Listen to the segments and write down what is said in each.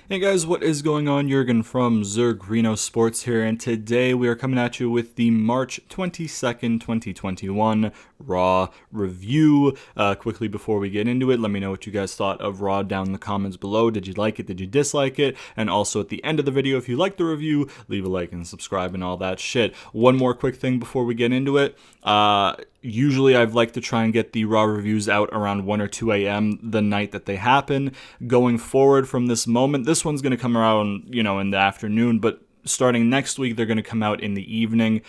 Hey guys, what is going on? Jurgen from ZurGrinoSports here, and today we are coming at you with the March 22nd, 2021 Raw review. Quickly before we get into it, let me know what you guys thought of Raw down in the comments below. Did you like it? Did you dislike it? And also at the end of the video, if you like the review, leave a like and subscribe and all that shit. One more quick thing before we get into it. Usually I've liked to try and get the Raw reviews out around 1 or 2 a.m. the night that they happen. Going forward from this moment, this one's going to come around, in the afternoon, but starting next week, they're going to come out in the evening.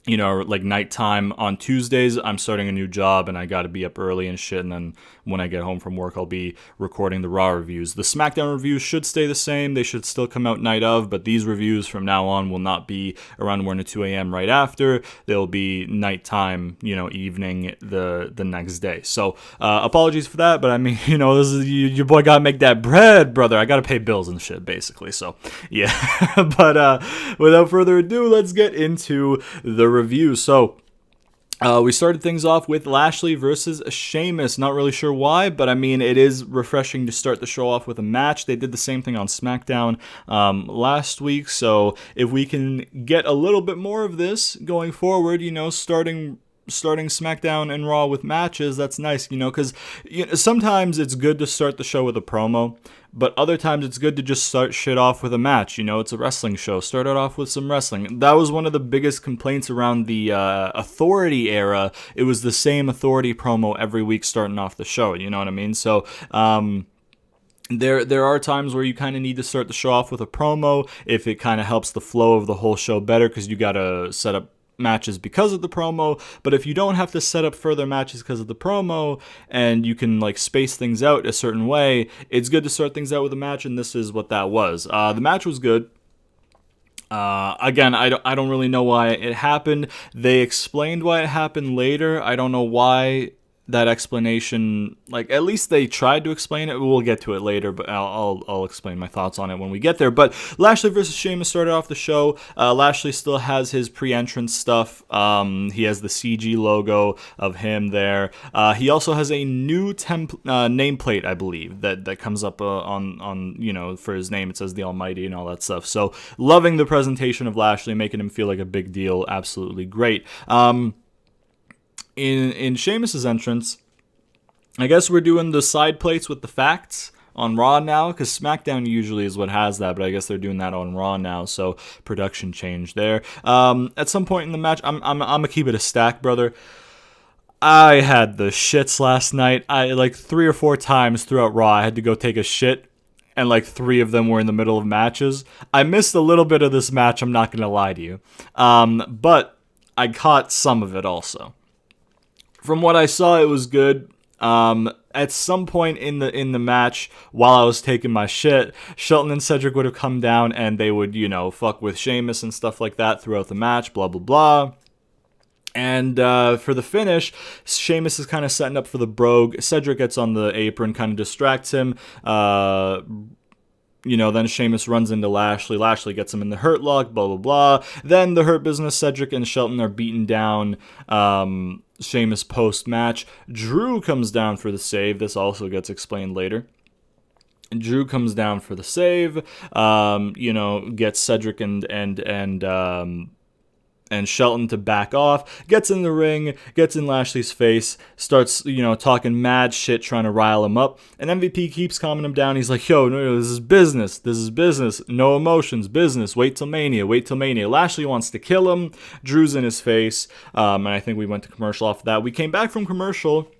Like nighttime on Tuesdays. I'm starting a new job and I got to be up early and shit. And then when I get home from work, I'll be recording the Raw reviews. The SmackDown reviews should stay the same. They should still come out night of, but these reviews from now on will not be around 1 to 2 a.m. right after. They'll be nighttime, evening the next day. So apologies for that, but I mean, this is your boy got to make that bread, brother. I got to pay bills and shit, basically. So yeah, but without further ado, let's get into the review. So we started things off with Lashley versus Sheamus. Not really sure why, but I mean, it is refreshing to start the show off with a match. They did the same thing on SmackDown last week, so if we can get a little bit more of this going forward, starting SmackDown and Raw with matches, that's nice, because sometimes it's good to start the show with a promo, but other times it's good to just start shit off with a match. It's a wrestling show. Start it off with some wrestling. That was one of the biggest complaints around the Authority era. It was the same Authority promo every week starting off the show. You know what I mean? So, There are times where you kind of need to start the show off with a promo if it kind of helps the flow of the whole show better, because you got to set up matches because of the promo. But if you don't have to set up further matches because of the promo and you can space things out a certain way, it's good to start things out with a match, and this is what that was. The match was good. Again, I don't really know why it happened. They explained why it happened later. I don't know why that explanation, at least they tried to explain it. We'll get to it later, but I'll explain my thoughts on it when we get there. But Lashley versus Sheamus started off the show. Lashley still has his pre-entrance stuff. He has the CG logo of him there. He also has a new nameplate, I believe, that comes up on for his name. It says the Almighty and all that stuff. So loving the presentation of Lashley, making him feel like a big deal. Absolutely great. In Sheamus's entrance, I guess we're doing the side plates with the facts on Raw now, because SmackDown usually is what has that, but I guess they're doing that on Raw now, so production change there. At some point in the match, I'm gonna keep it a stack, brother. I had the shits last night. I 3 or 4 times throughout Raw, I had to go take a shit, and 3 of them were in the middle of matches. I missed a little bit of this match, I'm not gonna lie to you, but I caught some of it also. From what I saw, it was good. At some point in the match, while I was taking my shit, Shelton and Cedric would have come down and they would, fuck with Sheamus and stuff like that throughout the match, blah, blah, blah. And for the finish, Sheamus is kind of setting up for the brogue. Cedric gets on the apron, kind of distracts him. Then Sheamus runs into Lashley. Lashley gets him in the Hurt Lock, blah, blah, blah. Then the Hurt Business, Cedric and Shelton are beating down Sheamus post-match. Drew comes down for the save. This also gets explained later. Drew comes down for the save, gets Cedric and Shelton to back off, gets in the ring, gets in Lashley's face, starts, talking mad shit, trying to rile him up, and MVP keeps calming him down. He's like, yo, no, this is business, no emotions, business, wait till Mania. Lashley wants to kill him, Drew's in his face, and I think we went to commercial off of that. We came back from commercial,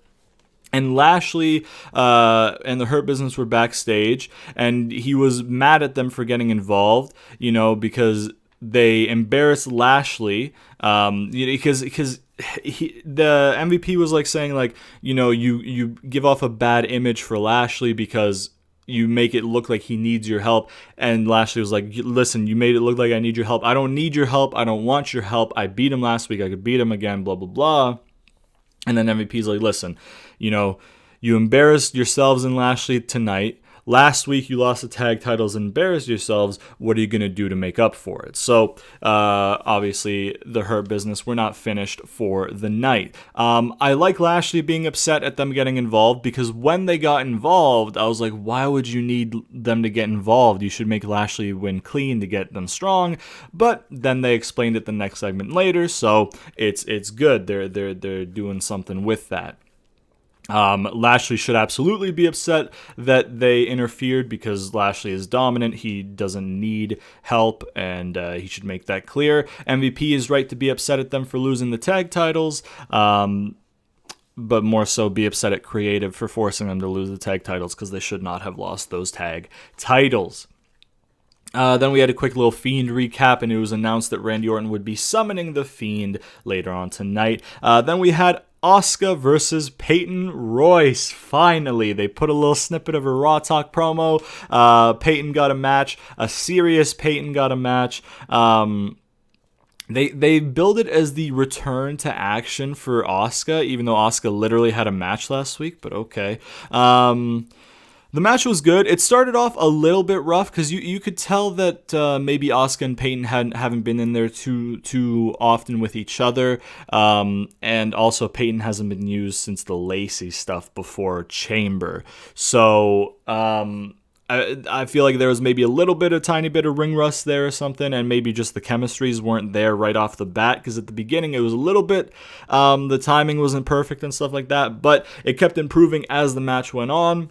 and Lashley and the Hurt Business were backstage, and he was mad at them for getting involved, because they embarrassed Lashley, because the MVP was saying you give off a bad image for Lashley because you make it look like he needs your help. And Lashley was like, listen, you made it look like I need your help. I don't need your help. I don't want your help. I beat him last week. I could beat him again, blah, blah, blah. And then MVP's like, listen, you embarrassed yourselves and Lashley tonight. last week you lost the tag titles and embarrassed yourselves. What are you going to do to make up for it? So, obviously, the Hurt Business were not finished for the night. I like Lashley being upset at them getting involved, because when they got involved, I was like, why would you need them to get involved? You should make Lashley win clean to get them strong. But then they explained it the next segment later, so it's good. They're doing something with that. Lashley should absolutely be upset that they interfered, because Lashley is dominant. He doesn't need help, and he should make that clear. MVP is right to be upset at them for losing the tag titles, but more so be upset at Creative for forcing them to lose the tag titles, because they should not have lost those tag titles. Then we had a quick little Fiend recap, and it was announced that Randy Orton would be summoning the Fiend later on tonight. Then we had Asuka versus Peyton Royce. Finally, they put a little snippet of a Raw Talk promo. Peyton got a match. A serious Peyton got a match. They billed it as the return to action for Asuka, even though Asuka literally had a match last week, but okay. The match was good. It started off a little bit rough, because you could tell that maybe Asuka and Peyton haven't been in there too often with each other, and also Peyton hasn't been used since the Lacey stuff before Chamber. So I feel like there was maybe a tiny bit of ring rust there or something, and maybe just the chemistries weren't there right off the bat, because at the beginning it was a little bit, the timing wasn't perfect and stuff like that, but it kept improving as the match went on.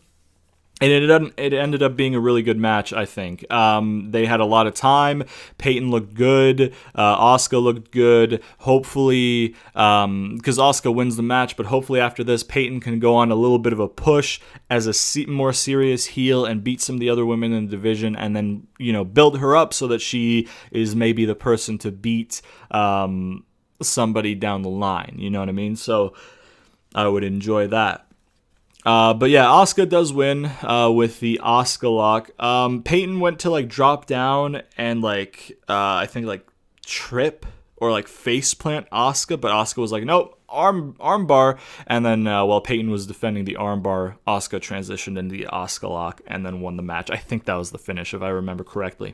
And it ended up being a really good match, I think. They had a lot of time. Peyton looked good. Asuka looked good. Hopefully, because Asuka wins the match, but hopefully after this, Peyton can go on a little bit of a push as a more serious heel and beat some of the other women in the division, and then, build her up so that she is maybe the person to beat somebody down the line. You know what I mean? So I would enjoy that. But yeah, Asuka does win with the Asuka lock. Peyton went to drop down and I think trip or face plant Asuka, but Asuka was like, nope, arm bar. And then while Peyton was defending the arm bar, Asuka transitioned into the Asuka lock and then won the match. I think that was the finish, if I remember correctly.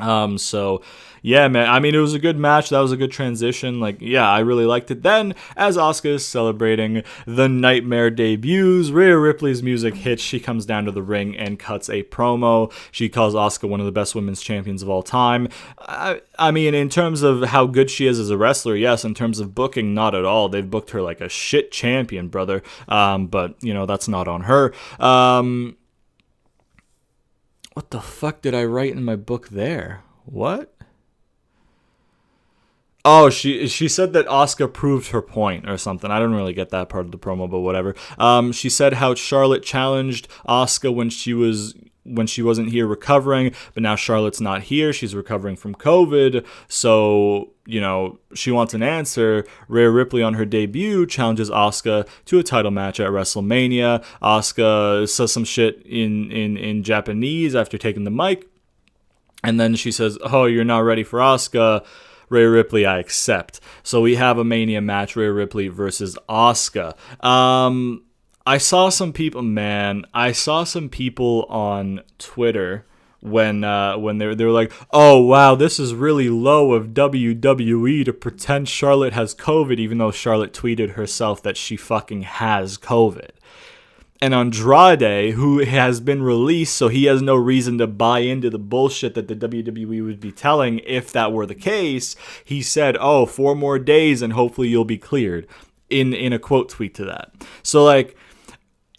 So yeah, man, I mean, it was a good match. That was a good transition. I really liked it. Then, as Asuka is celebrating the Nightmare debuts, Rhea Ripley's music hits. She comes down to the ring and cuts a promo. She calls Asuka one of the best women's champions of all time. I mean, in terms of how good she is as a wrestler, yes. In terms of booking, not at all. They've booked her like a shit champion, brother. But, that's not on her. What the fuck did I write in my book there? What? Oh, she said that Asuka proved her point or something. I don't really get that part of the promo, but whatever. She said how Charlotte challenged Asuka when she wasn't here recovering, but now Charlotte's not here. She's recovering from COVID, so she wants an answer. Rhea Ripley on her debut challenges Asuka to a title match at WrestleMania. Asuka says some shit in Japanese after taking the mic, and then she says, "Oh, you're not ready for Asuka." Rhea Ripley, I accept. So we have a Mania match, Rhea Ripley versus Asuka. I saw some people on Twitter when they were like, oh wow, this is really low of WWE to pretend Charlotte has COVID, even though Charlotte tweeted herself that she fucking has COVID. And Andrade, who has been released, so he has no reason to buy into the bullshit that the WWE would be telling if that were the case, he said, 4 more days and hopefully you'll be cleared, in a quote tweet to that. So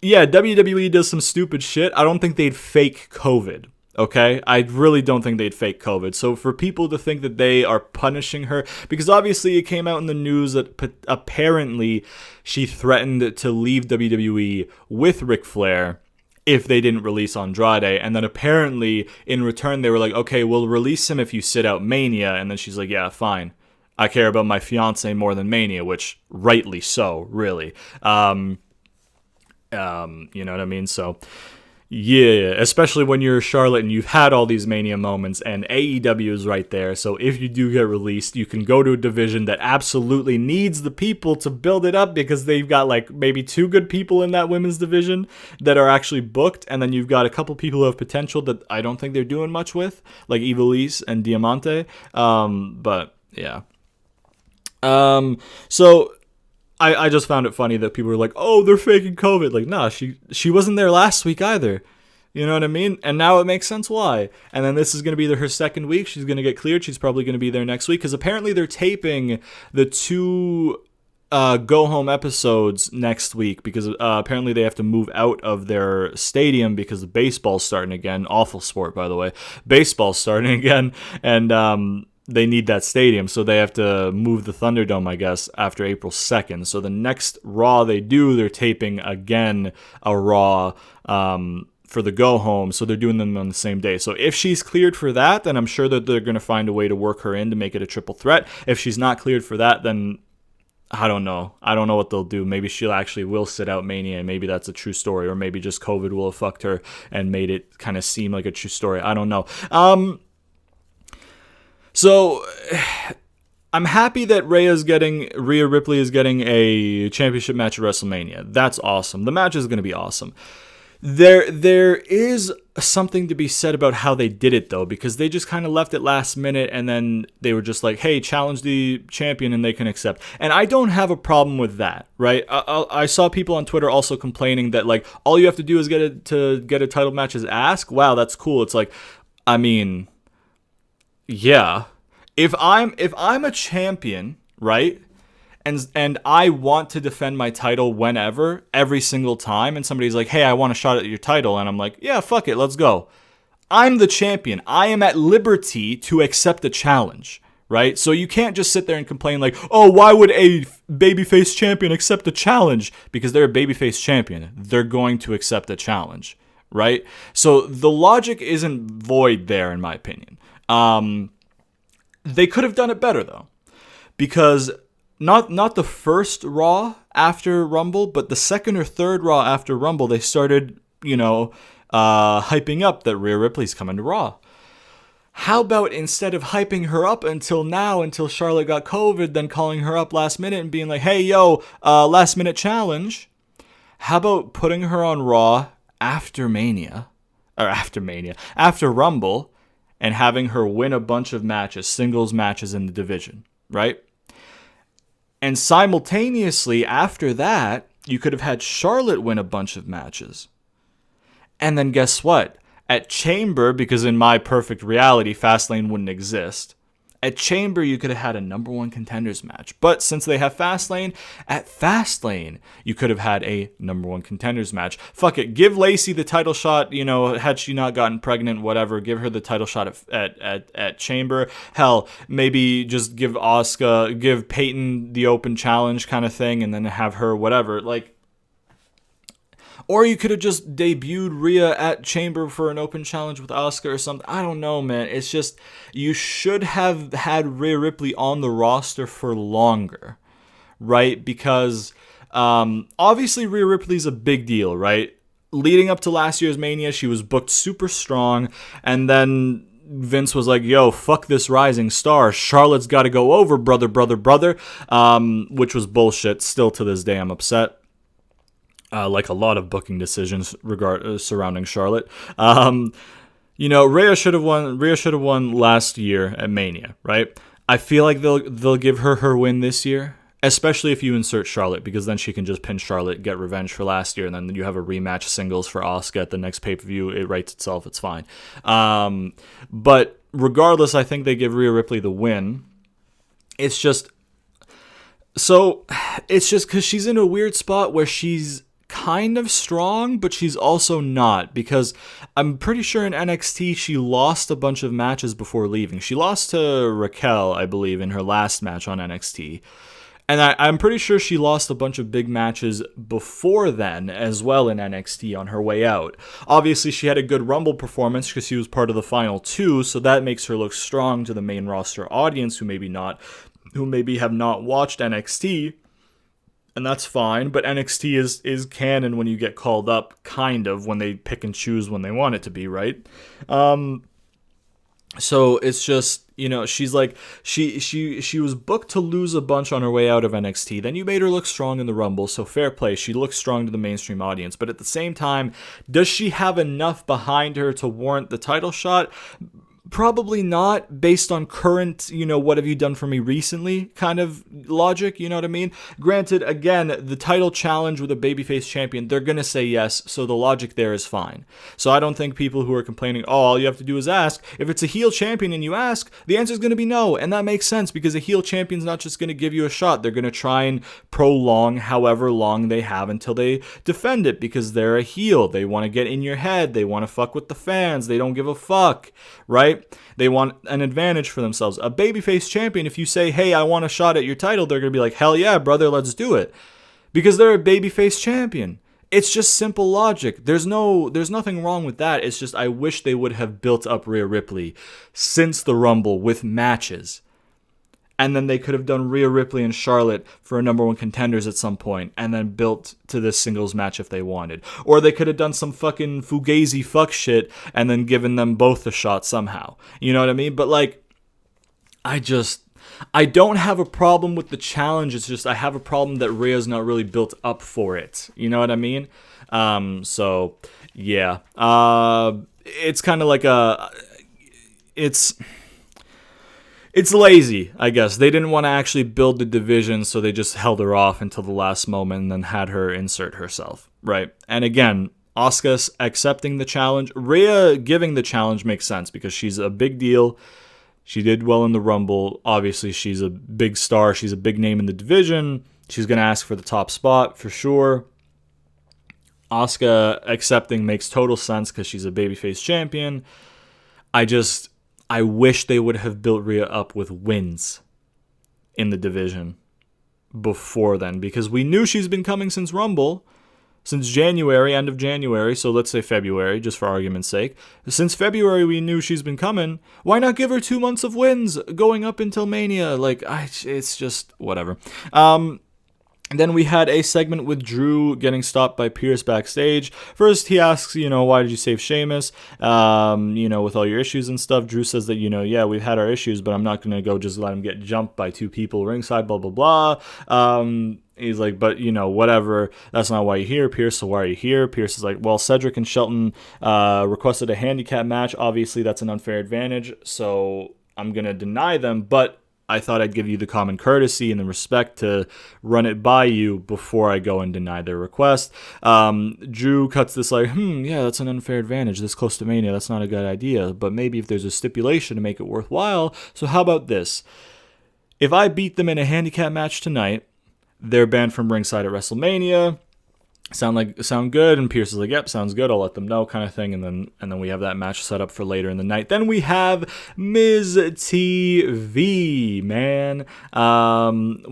yeah, WWE does some stupid shit. I don't think they'd fake COVID. Okay? I really don't think they'd fake COVID. So for people to think that they are punishing her, because obviously it came out in the news that apparently she threatened to leave WWE with Ric Flair if they didn't release Andrade, and then apparently in return they were like, okay, we'll release him if you sit out Mania, and then she's like, yeah, fine. I care about my fiance more than Mania, which rightly so, really. You know what I mean? So Yeah, especially when you're Charlotte and you've had all these Mania moments and AEW is right there. So if you do get released, you can go to a division that absolutely needs the people to build it up because they've got like maybe 2 good people in that women's division that are actually booked. And then you've got a couple people who have potential that I don't think they're doing much with, like Ivelisse and Diamante. But yeah. So I just found it funny that people were like, oh, they're faking COVID. Like, nah, she wasn't there last week either. You know what I mean? And now it makes sense why. And then this is going to be her second week. She's going to get cleared. She's probably going to be there next week because apparently they're taping the 2 go-home episodes next week because apparently they have to move out of their stadium because the baseball's starting again. Awful sport, by the way. Baseball's starting again. And they need that stadium, so they have to move the Thunderdome, I guess, after April 2nd. So the next Raw they do, they're taping again a Raw for the go-home, so they're doing them on the same day. So if she's cleared for that, then I'm sure that they're going to find a way to work her in to make it a triple threat. If she's not cleared for that, then I don't know. I don't know what they'll do. Maybe she'll actually will sit out Mania, and maybe that's a true story, or maybe just COVID will have fucked her and made it kind of seem like a true story. I don't know. So I'm happy that Rhea Ripley is getting a championship match at WrestleMania. That's awesome. The match is going to be awesome. There is something to be said about how they did it, though, because they just kind of left it last minute, and then they were just like, hey, challenge the champion, and they can accept. And I don't have a problem with that, right? I saw people on Twitter also complaining that, like, all you have to do is get a title match is ask. Wow, that's cool. It's like, I mean, yeah. If I'm a champion, right? And I want to defend my title whenever, every single time, and somebody's like, hey, I want a shot at your title, and I'm like, yeah, fuck it, let's go. I'm the champion. I am at liberty to accept a challenge, right? So you can't just sit there and complain like, oh, why would a babyface champion accept a challenge? Because they're a babyface champion. They're going to accept a challenge, right? So the logic isn't void there, in my opinion. They could have done it better, though, because not the first Raw after Rumble, but the second or third Raw after Rumble, they started, hyping up that Rhea Ripley's coming to Raw. How about instead of hyping her up until now, until Charlotte got COVID, then calling her up last minute and being like, hey, yo, last minute challenge, how about putting her on Raw after Rumble, and having her win a bunch of matches, singles matches in the division, right? And simultaneously, after that, you could have had Charlotte win a bunch of matches. And then guess what? At Chamber, because in my perfect reality, Fastlane wouldn't exist. At Chamber, you could have had a number 1 contenders match. But since they have Fastlane, at Fastlane, you could have had a number 1 contenders match. Fuck it. Give Lacey the title shot, had she not gotten pregnant, whatever. Give her the title shot at Chamber. Hell, maybe just give Peyton the open challenge kind of thing and then have her whatever. Like, or you could have just debuted Rhea at Chamber for an open challenge with Asuka or something. I don't know, man. It's just, you should have had Rhea Ripley on the roster for longer, right? Because obviously Rhea Ripley's a big deal, right? Leading up to last year's Mania, she was booked super strong, and then Vince was like, yo, fuck this rising star. Charlotte's got to go over, brother, which was bullshit. Still to this day, I'm upset. Like a lot of booking decisions surrounding Charlotte. Rhea should have won last year at Mania, right? I feel like they'll give her win this year, especially if you insert Charlotte, because then she can just pin Charlotte, get revenge for last year, and then you have a rematch singles for Asuka at the next pay-per-view. It writes itself. It's fine. But regardless, I think they give Rhea Ripley the win. It's just because she's in a weird spot where she's kind of strong, but she's also not, because I'm pretty sure in NXT she lost a bunch of matches before leaving. She lost to Raquel, I believe, in her last match on NXT. And I'm pretty sure she lost a bunch of big matches before then as well in NXT on her way out. Obviously, she had a good Rumble performance because she was part of the final 2, so that makes her look strong to the main roster audience who maybe have not watched NXT. and that's fine. But NXT is canon when you get called up, kind of, when they pick and choose when they want it to be, right? So it's just, she's like, she was booked to lose a bunch on her way out of NXT. Then you made her look strong in the Rumble, so fair play. She looks strong to the mainstream audience. But at the same time, does she have enough behind her to warrant the title shot? Probably not, based on current, what have you done for me recently kind of logic, you know what I mean? Granted, again, the title challenge with a babyface champion, they're going to say yes, so the logic there is fine. So I don't think people who are complaining, all you have to do is ask, if it's a heel champion and you ask, the answer is going to be no, and that makes sense, because a heel champion's not just going to give you a shot, they're going to try and prolong however long they have until they defend it, because they're a heel, they want to get in your head, they want to fuck with the fans, they don't give a fuck, right? They want an advantage for themselves. A babyface champion, if you say, hey, I want a shot at your title, they're going to be like, hell yeah, brother, let's do it. Because they're a babyface champion. It's just simple logic. There's nothing wrong with that. It's just I wish they would have built up Rhea Ripley since the Rumble with matches. And then they could have done Rhea Ripley and Charlotte for number one contenders at some point, and then built to this singles match if they wanted. Or they could have done some fucking fugazi fuck shit and then given them both a shot somehow. You know what I mean? But like, I don't have a problem with the challenge. It's just I have a problem that Rhea's not really built up for it. You know what I mean? So yeah, it's kind of like It's lazy, I guess. They didn't want to actually build the division, so they just held her off until the last moment and then had her insert herself, right? And again, Asuka accepting the challenge. Rhea giving the challenge makes sense because she's a big deal. She did well in the Rumble. Obviously, she's a big star. She's a big name in the division. She's going to ask for the top spot for sure. Asuka accepting makes total sense because she's a babyface champion. I wish they would have built Rhea up with wins in the division before then, because we knew she's been coming since Rumble, since January, end of January, so let's say February, just for argument's sake. Since February, we knew she's been coming. Why not give her 2 months of wins going up until Mania? It's just whatever. And then we had a segment with Drew getting stopped by Pierce backstage. First, he asks, why did you save Sheamus? With all your issues and stuff. Drew says that, yeah, we've had our issues, but I'm not going to go just let him get jumped by 2 people ringside, blah, blah, blah. He's like, but, whatever. That's not why you're here, Pierce, so why are you here? Pierce is like, well, Cedric and Shelton requested a handicap match. Obviously, that's an unfair advantage, so I'm going to deny them, but I thought I'd give you the common courtesy and the respect to run it by you before I go and deny their request. Drew cuts this like, yeah, that's an unfair advantage. This close to Mania, that's not a good idea. But maybe if there's a stipulation to make it worthwhile. So how about this? If I beat them in a handicap match tonight, they're banned from ringside at WrestleMania. Sound good? And Pierce is like, yep, sounds good. I'll let them know, kind of thing. And then we have that match set up for later in the night. Then we have Miz TV, man.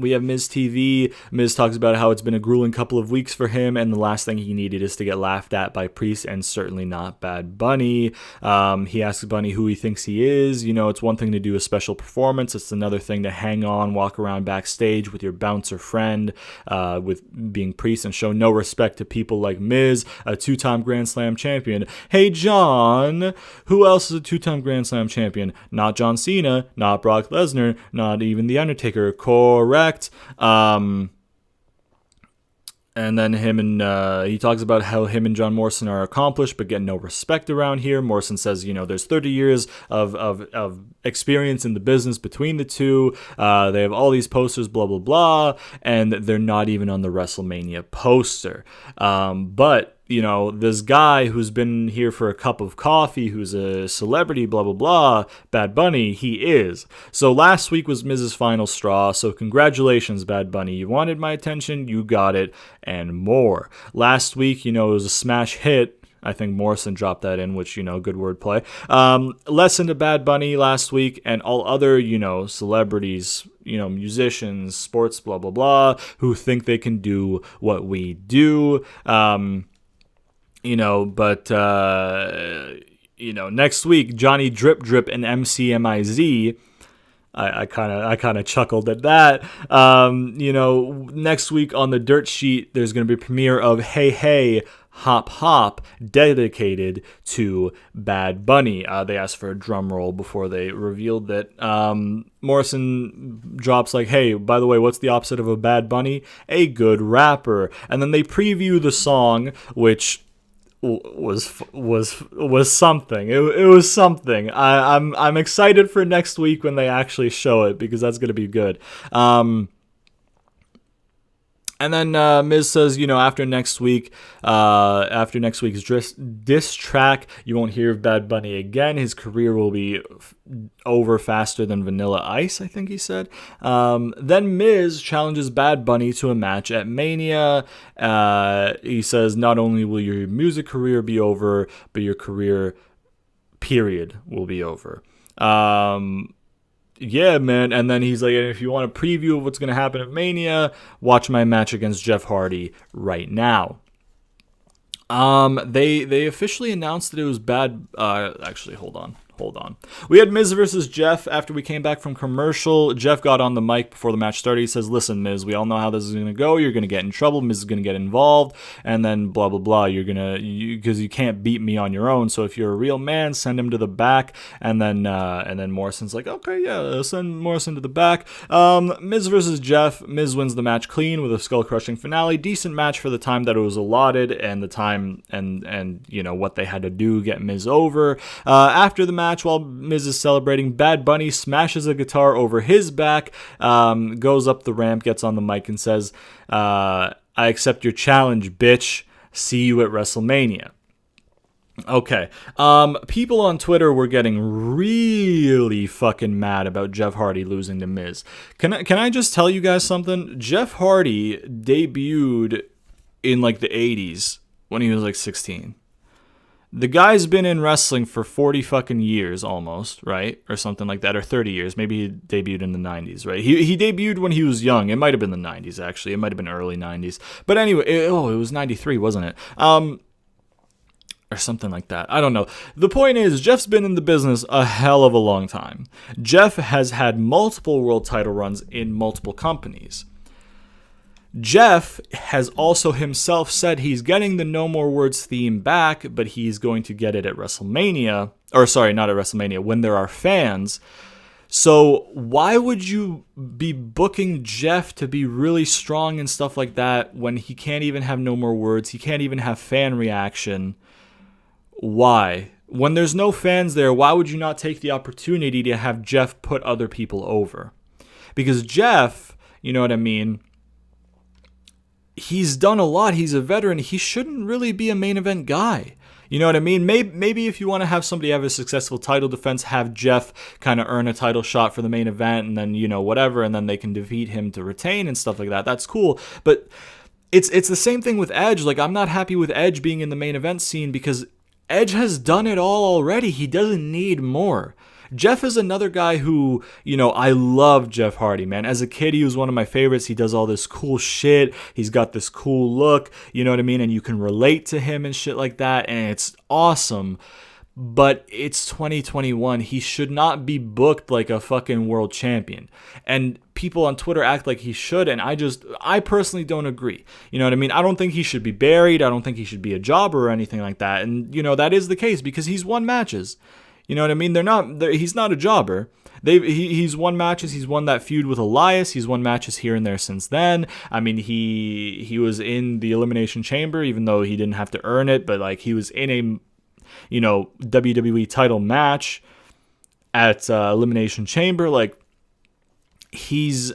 We have Miz TV. Miz talks about how it's been a grueling couple of weeks for him, and the last thing he needed is to get laughed at by Priest, and certainly not Bad Bunny. He asks Bunny who he thinks he is. It's one thing to do a special performance. It's another thing to hang on, walk around backstage with your bouncer friend, with being Priest, and show no respect to people like Miz, a 2-time Grand Slam champion. Hey, John, who else is a 2-time Grand Slam champion? Not John Cena, not Brock Lesnar, not even The Undertaker. Correct. And then he talks about how him and John Morrison are accomplished but get no respect around here. Morrison says, there's 30 years of experience in the business between the two. They have all these posters, blah, blah, blah, and they're not even on the WrestleMania poster. But this guy who's been here for a cup of coffee, who's a celebrity, blah, blah, blah, Bad Bunny, he is. So last week was Miz's final straw, so congratulations, Bad Bunny. You wanted my attention, you got it, and more. Last week, it was a smash hit. I think Morrison dropped that in, which, good wordplay. Lesson to Bad Bunny last week, and all other, celebrities, musicians, sports, blah, blah, blah, who think they can do what we do. Next week, Johnny Drip Drip and MCMIZ I kind of chuckled at that. Next week on the dirt sheet, there's going to be a premiere of Hey Hey Hop Hop, dedicated to Bad Bunny. They asked for a drum roll before they revealed that. Morrison drops like, hey, by the way, what's the opposite of a Bad Bunny? A good rapper. And then they preview the song, which was something. It was something. I'm excited for next week when they actually show it, because that's gonna be good. And then Miz says, after next week's diss track, you won't hear of Bad Bunny again. His career will be over faster than Vanilla Ice, I think he said. Then Miz challenges Bad Bunny to a match at Mania. He says, not only will your music career be over, but your career, period, will be over. Yeah, man. And then he's like, if you want a preview of what's going to happen at Mania, watch my match against Jeff Hardy right now. They officially announced that it was bad. Actually, hold on. We had Miz versus Jeff after we came back from commercial. Jeff got on the mic before the match started. He says, listen, Miz, we all know how this is going to go. You're going to get in trouble. Miz is going to get involved. And then blah, blah, blah. Because you can't beat me on your own. So if you're a real man, send him to the back. And then Morrison's like, okay, yeah, send Morrison to the back. Miz versus Jeff. Miz wins the match clean with a skull-crushing finale. Decent match for the time that it was allotted and the time and what they had to do get Miz over. After the match, while Miz is celebrating, Bad Bunny smashes a guitar over his back, goes up the ramp, gets on the mic and says, I accept your challenge, bitch. See you at WrestleMania. Okay. People on Twitter were getting really fucking mad about Jeff Hardy losing to Miz. Can I just tell you guys something? Jeff Hardy debuted in like the 80s when he was like 16. The guy's been in wrestling for 40 fucking years almost, right? Or something like that, or 30 years. Maybe he debuted in the 90s, right? He debuted when he was young. It might have been the 90s, actually. It might have been early 90s. But anyway, it was 93, wasn't it? Or something like that. I don't know. The point is, Jeff's been in the business a hell of a long time. Jeff has had multiple world title runs in multiple companies. Jeff has also himself said he's getting the No More Words theme back, but he's going to get it at WrestleMania. Or sorry, not at WrestleMania, when there are fans. So why would you be booking Jeff to be really strong and stuff like that when he can't even have No More Words? He can't even have fan reaction. Why? When there's no fans there, why would you not take the opportunity to have Jeff put other people over? Because Jeff, you know what I mean, he's done a lot. He's a veteran. He shouldn't really be a main event guy. You know what I mean? Maybe if you want to have somebody have a successful title defense, have Jeff kind of earn a title shot for the main event and then, whatever, and then they can defeat him to retain and stuff like that. That's cool. But it's the same thing with Edge. Like, I'm not happy with Edge being in the main event scene because Edge has done it all already. He doesn't need more. Jeff is another guy who, I love Jeff Hardy, man. As a kid, he was one of my favorites. He does all this cool shit. He's got this cool look, you know what I mean? And you can relate to him and shit like that, and it's awesome. But it's 2021. He should not be booked like a fucking world champion. And people on Twitter act like he should, and I personally don't agree. You know what I mean? I don't think he should be buried. I don't think he should be a jobber or anything like that. And, that is the case because he's won matches. You know what I mean? He's not a jobber. He's won matches. He's won that feud with Elias. He's won matches here and there since then. I mean, he was in the Elimination Chamber, even though he didn't have to earn it. But like, he was in a, WWE title match at Elimination Chamber. Like, he's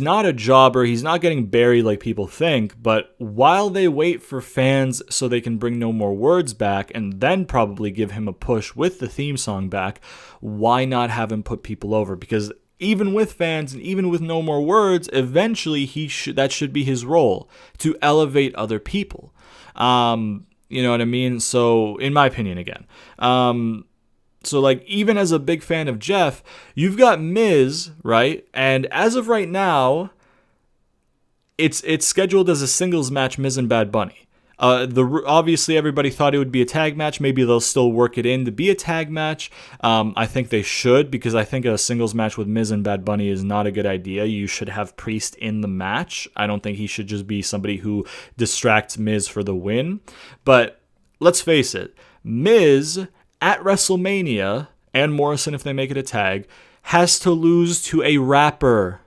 not a jobber. He's not getting buried like people think. But while they wait for fans so they can bring No More Words back and then probably give him a push with the theme song back, why not have him put people over? Because even with fans and even with No More Words, eventually that should be his role, to elevate other people. You know what I mean? So, in my opinion, again. So, like, even as a big fan of Jeff, you've got Miz, right? And as of right now, it's scheduled as a singles match, Miz and Bad Bunny. Obviously everybody thought it would be a tag match. Maybe they'll still work it in to be a tag match. I think they should, because I think a singles match with Miz and Bad Bunny is not a good idea. You should have Priest in the match. I don't think he should just be somebody who distracts Miz for the win. But let's face it, Miz at WrestleMania, and Morrison if they make it a tag, has to lose to a rapper.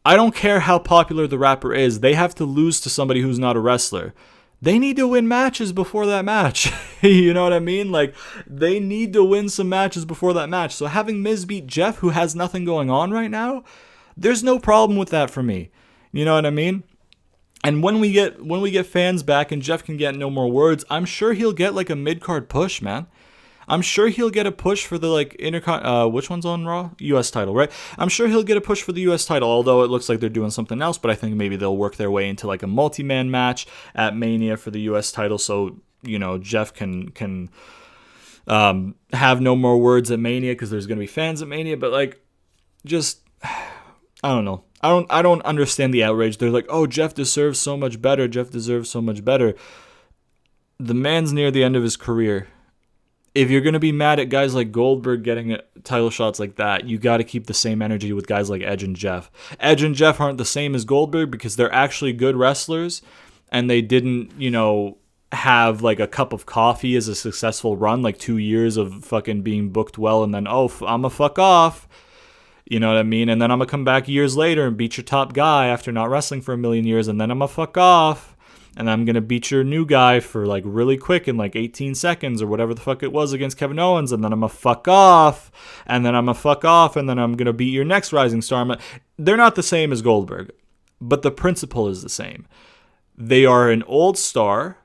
I don't care how popular the rapper is. They have to lose to somebody who's not a wrestler. They need to win matches before that match. You know what I mean? Like, they need to win some matches before that match. So having Miz beat Jeff, who has nothing going on right now, there's no problem with that for me. You know what I mean? And when we get fans back and Jeff can get no more words, I'm sure he'll get like a mid-card push, man. I'm sure he'll get a push for the like which one's on Raw? US title, right? I'm sure he'll get a push for the US title, although it looks like they're doing something else, but I think maybe they'll work their way into like a multi-man match at Mania for the US title, so, you know, Jeff can have no more words at Mania because there's going to be fans at Mania, but like, just, I don't know. I don't understand the outrage. They're like, "Oh, Jeff deserves so much better. Jeff deserves so much better." The man's near the end of his career. If you're going to be mad at guys like Goldberg getting title shots like that, you got to keep the same energy with guys like Edge and Jeff. Edge and Jeff aren't the same as Goldberg because they're actually good wrestlers, and they didn't, you know, have like a cup of coffee as a successful run, like 2 years of fucking being booked well, and then, I'm a fuck off. You know what I mean? And then I'm going to come back years later and beat your top guy after not wrestling for a million years, and then I'm going to fuck off. And I'm going to beat your new guy for like really quick in like 18 seconds or whatever the fuck it was against Kevin Owens. And then I'm going to fuck off. And then I'm going to fuck off. And then I'm going to beat your next rising star. They're not the same as Goldberg, but the principle is the same. They are an old star.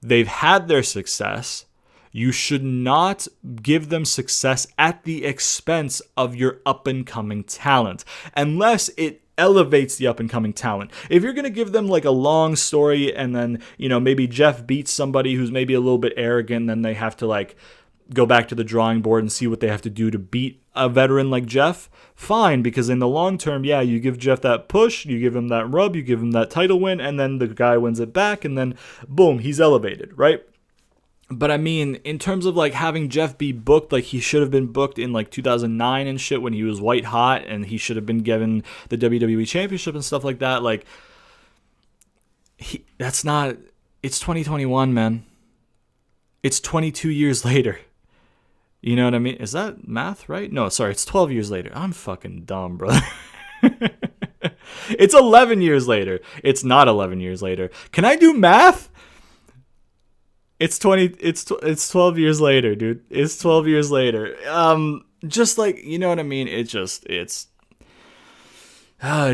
They've had their success. You should not give them success at the expense of your up-and-coming talent, unless it elevates the up-and-coming talent. If you're going to give them like a long story and then, you know, maybe Jeff beats somebody who's maybe a little bit arrogant, and then they have to like go back to the drawing board and see what they have to do to beat a veteran like Jeff, fine, because in the long term, yeah, you give Jeff that push, you give him that rub, you give him that title win, and then the guy wins it back, and then boom, he's elevated, right? But I mean, in terms of like having Jeff be booked like he should have been booked in like 2009 and shit when he was white hot, and he should have been given the WWE Championship and stuff like that, like, that's not, it's 2021, man. It's 22 years later. You know what I mean? Is that math right? No, sorry, it's 12 years later. I'm fucking dumb, bro. It's 11 years later. It's not 11 years later. Can I do math? It's 12 years later, dude. It's 12 years later. Just like, you know what I mean? It's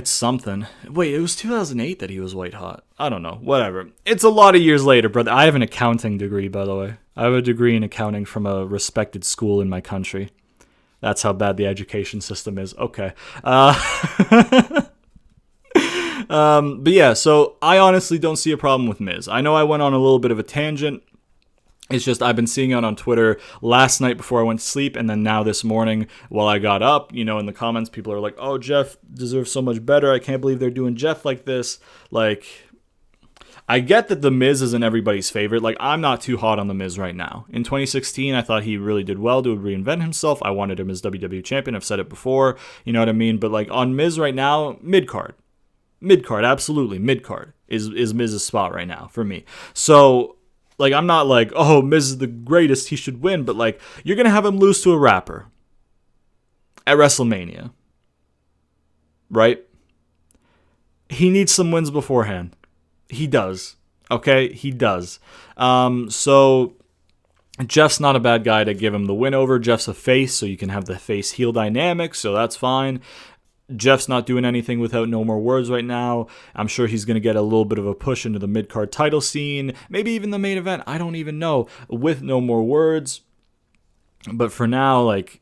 something. Wait, it was 2008 that he was white hot. I don't know. Whatever. It's a lot of years later, brother. I have an accounting degree, by the way. I have a degree in accounting from a respected school in my country. That's how bad the education system is. Okay. But yeah, so I honestly don't see a problem with Miz. I know I went on a little bit of a tangent. It's just I've been seeing it on Twitter last night before I went to sleep, and then now this morning while I got up, you know, in the comments, people are like, "Oh, Jeff deserves so much better. I can't believe they're doing Jeff like this." Like, I get that The Miz isn't everybody's favorite. Like, I'm not too hot on The Miz right now. In 2016, I thought he really did well to reinvent himself. I wanted him as WWE champion. I've said it before. You know what I mean? But, like, on Miz right now, mid-card. Mid-card, absolutely. Mid-card is Miz's spot right now for me. So, like, I'm not like, "Oh, Miz is the greatest, he should win." But, like, you're going to have him lose to a rapper at WrestleMania. Right? He needs some wins beforehand. He does. Okay? He does. So Jeff's not a bad guy to give him the win over. Jeff's a face, so you can have the face-heel dynamic, so that's fine. Jeff's not doing anything without No More Words right now. I'm sure he's going to get a little bit of a push into the mid-card title scene, maybe even the main event, I don't even know, with No More Words. But for now, like,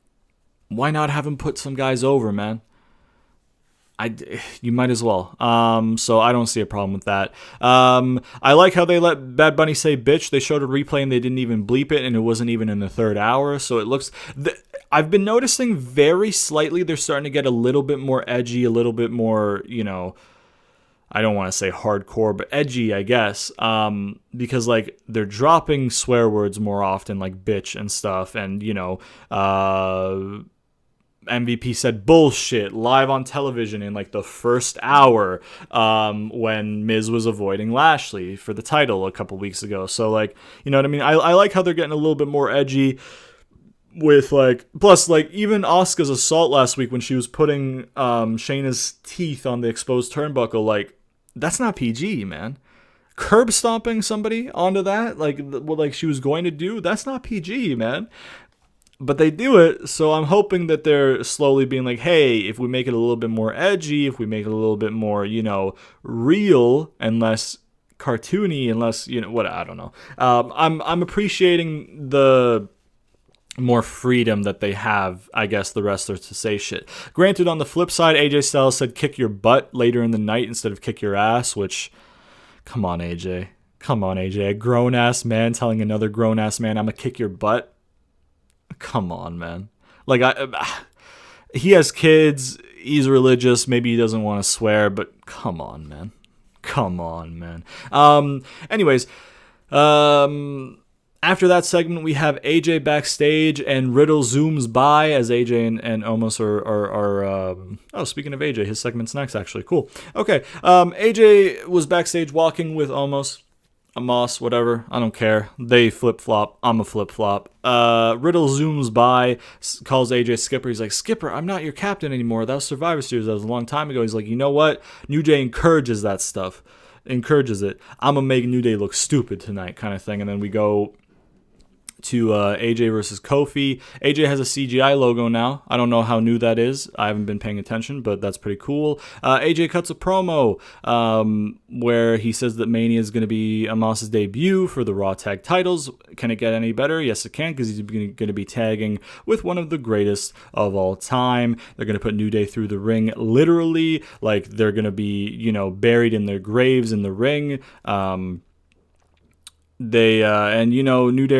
why not have him put some guys over, man? You might as well. So I don't see a problem with that. I like how they let Bad Bunny say bitch. They showed a replay and they didn't even bleep it, and it wasn't even in the third hour. So it looks... I've been noticing very slightly they're starting to get a little bit more edgy, a little bit more, you know... I don't want to say hardcore, but edgy, I guess, because like they're dropping swear words more often, like bitch and stuff, and MVP said bullshit live on television in like the first hour when Miz was avoiding Lashley for the title a couple weeks ago. So like, you know what I mean? I like how they're getting a little bit more edgy with like, plus like even Asuka's assault last week when she was putting Shayna's teeth on the exposed turnbuckle, like that's not PG, man. Curb stomping somebody onto that, like what like she was going to do, that's not PG, man. But they do it, so I'm hoping that they're slowly being like, hey, if we make it a little bit more edgy, if we make it a little bit more, real and less cartoony and less, what, I don't know. I'm appreciating the more freedom that they have, I guess, the wrestlers to say shit. Granted, on the flip side, AJ Styles said kick your butt later in the night instead of kick your ass, which, come on, AJ. Come on, AJ. A grown-ass man telling another grown-ass man, I'm gonna kick your butt. Come on, man. Like, he has kids, he's religious, maybe he doesn't want to swear, but come on, man. Come on, man. Anyways, after that segment, we have AJ backstage, and Riddle zooms by as AJ and Omos are speaking of AJ, his segment's next, actually. Cool. Okay, AJ was backstage walking with Amos, whatever, I don't care. They flip-flop, I'm a flip-flop. Riddle zooms by, calls AJ Skipper. He's like, Skipper, I'm not your captain anymore. That was Survivor Series. That was a long time ago. He's like, you know what? New Day encourages that stuff. Encourages it. I'm going to make New Day look stupid tonight, kind of thing. And then we go to AJ versus Kofi. AJ has a CGI logo now. I don't know how new that is. I haven't been paying attention, but that's pretty cool. AJ cuts a promo where he says that Mania is going to be Amos' debut for the Raw Tag titles. Can it get any better? Yes, it can, because he's going to be tagging with one of the greatest of all time. They're going to put New Day through the ring, literally, like they're going to be, buried in their graves in the ring. New Day are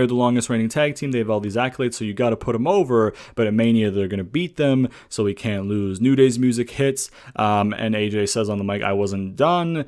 the longest reigning tag team. They have all these accolades, so you got to put them over. But at Mania, they're going to beat them, so we can't lose. New Day's music hits, and AJ says on the mic, I wasn't done.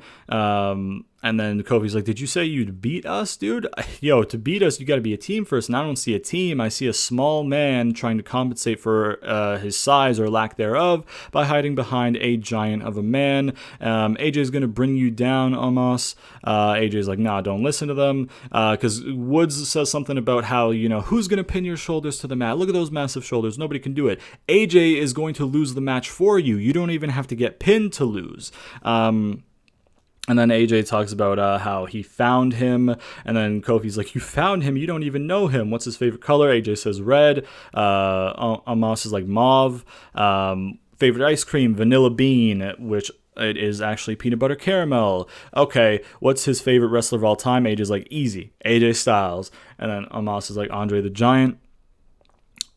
And then Kofi's like, did you say you'd beat us, dude? Yo, to beat us, you got to be a team first. And I don't see a team. I see a small man trying to compensate for his size or lack thereof by hiding behind a giant of a man. AJ's going to bring you down, Omos. AJ's like, nah, don't listen to them. Because Woods says something about how, who's going to pin your shoulders to the mat? Look at those massive shoulders. Nobody can do it. AJ is going to lose the match for you. You don't even have to get pinned to lose. And then AJ talks about how he found him. And then Kofi's like, you found him? You don't even know him. What's his favorite color? AJ says red. Amos is like mauve. Favorite ice cream? Vanilla bean, which it is actually peanut butter caramel. Okay, what's his favorite wrestler of all time? AJ's like, easy. AJ Styles. And then Amos is like, Andre the Giant.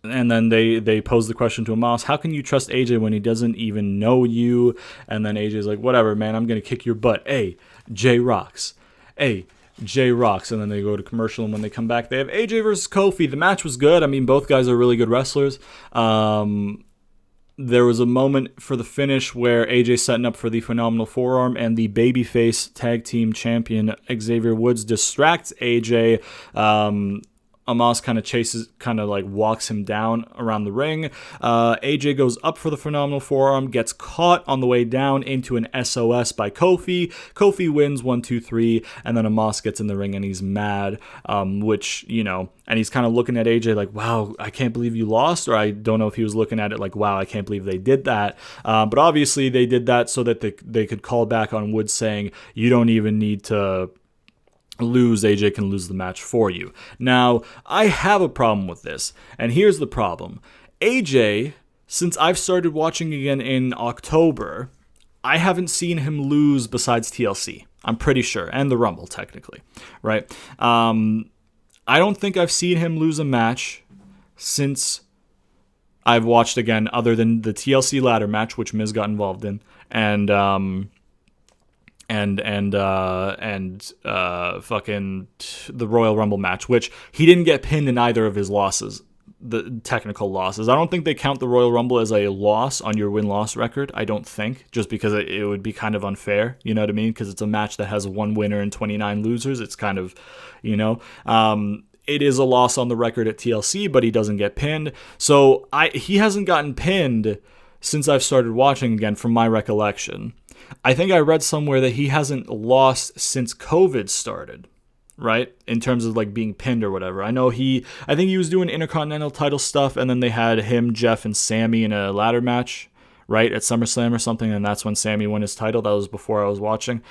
And then they pose the question to Amos, how can you trust AJ when he doesn't even know you? And then AJ's like, whatever, man, I'm going to kick your butt. Hey, J rocks. Hey, J rocks. And then they go to commercial, and when they come back, they have AJ versus Kofi. The match was good. I mean, both guys are really good wrestlers. There was a moment for the finish where AJ setting up for the phenomenal forearm, and the babyface tag team champion Xavier Woods distracts AJ. Amos kind of walks him down around the ring. AJ goes up for the phenomenal forearm, gets caught on the way down into an SOS by Kofi. Kofi wins 1, 2, 3, and then Amos gets in the ring and he's mad, and he's kind of looking at AJ like, wow, I can't believe you lost, or I don't know if he was looking at it like, wow, I can't believe they did that. But obviously they did that so that they could call back on Woods saying, you don't even need to lose, AJ can lose the match for you. Now, I have a problem with this, and here's the problem. AJ, since I've started watching again in October, I haven't seen him lose besides TLC, I'm pretty sure, and the Rumble, technically, right? I don't think I've seen him lose a match since I've watched again, other than the TLC ladder match, which Miz got involved in, and fucking the Royal Rumble match, which he didn't get pinned in either of his losses. the technical losses. I don't think they count the Royal Rumble as a loss on your win-loss record. I don't think, just because it would be kind of unfair. You know what I mean? Because it's a match that has one winner and 29 losers. It's kind of, it is a loss on the record at TLC, but he doesn't get pinned. So he hasn't gotten pinned since I've started watching again, from my recollection. I think I read somewhere that he hasn't lost since COVID started, right? In terms of like being pinned or whatever. I think he was doing Intercontinental title stuff, and then they had him, Jeff, and Sammy in a ladder match, right, at SummerSlam or something, and that's when Sammy won his title. That was before I was watching.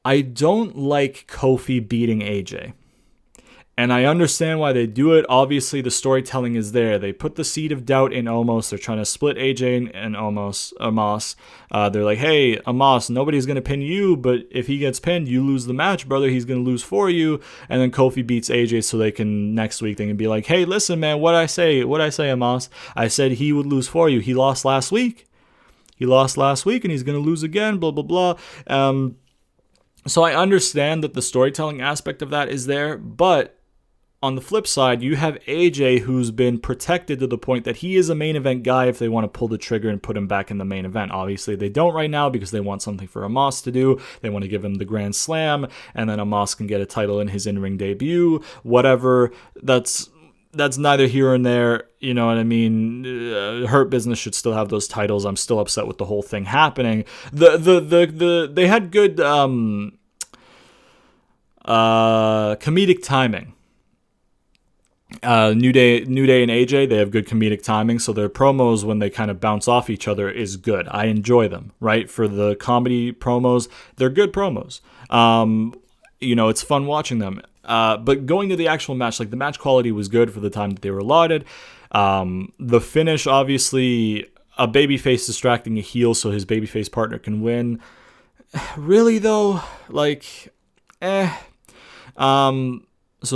I don't like Kofi beating AJ. And I understand why they do it. Obviously, the storytelling is there. They put the seed of doubt in Omos. They're trying to split AJ and Omos. They're like, hey, Omos, nobody's going to pin you, but if he gets pinned, you lose the match, brother. He's going to lose for you. And then Kofi beats AJ so they can, next week, they can be like, hey, listen, man, what'd I say, Omos? I said he would lose for you. He lost last week. And he's going to lose again, blah, blah, blah. So I understand that the storytelling aspect of that is there, but on the flip side, you have AJ, who's been protected to the point that he is a main event guy if they want to pull the trigger and put him back in the main event. Obviously, they don't right now because they want something for Omos to do. They want to give him the Grand Slam, and then Omos can get a title in his in-ring debut. Whatever. That's neither here nor there. You know what I mean? Hurt Business should still have those titles. I'm still upset with the whole thing happening. They had good comedic timing. New Day and AJ, they have good comedic timing, so their promos, when they kind of bounce off each other, is good. I enjoy them, right? For the comedy promos, they're good promos. It's fun watching them. But going to the actual match, like, the match quality was good for the time that they were allotted. The finish, obviously, a babyface distracting a heel so his babyface partner can win. Really, though? Like, So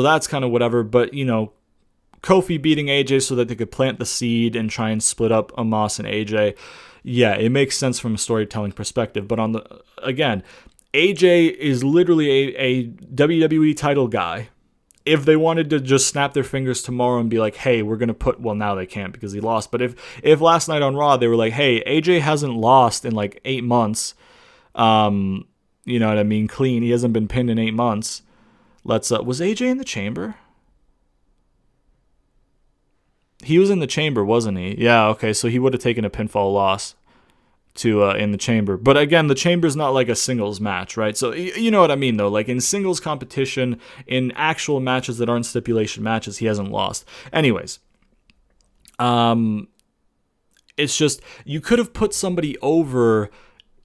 that's kind of whatever, but, Kofi beating AJ so that they could plant the seed and try and split up Omos and AJ. Yeah, it makes sense from a storytelling perspective. But AJ is literally a WWE title guy. If they wanted to just snap their fingers tomorrow and be like, hey, we're going to well, now they can't because he lost. But if last night on Raw, they were like, hey, AJ hasn't lost in like 8 months. You know what I mean? Clean. He hasn't been pinned in 8 months. Was AJ in the chamber? He was in the chamber, wasn't he? Yeah, okay, so he would have taken a pinfall loss to in the chamber. But again, the chamber's not like a singles match, right? So you know what I mean, though. Like, in singles competition, in actual matches that aren't stipulation matches, he hasn't lost. Anyways, it's just, you could have put somebody over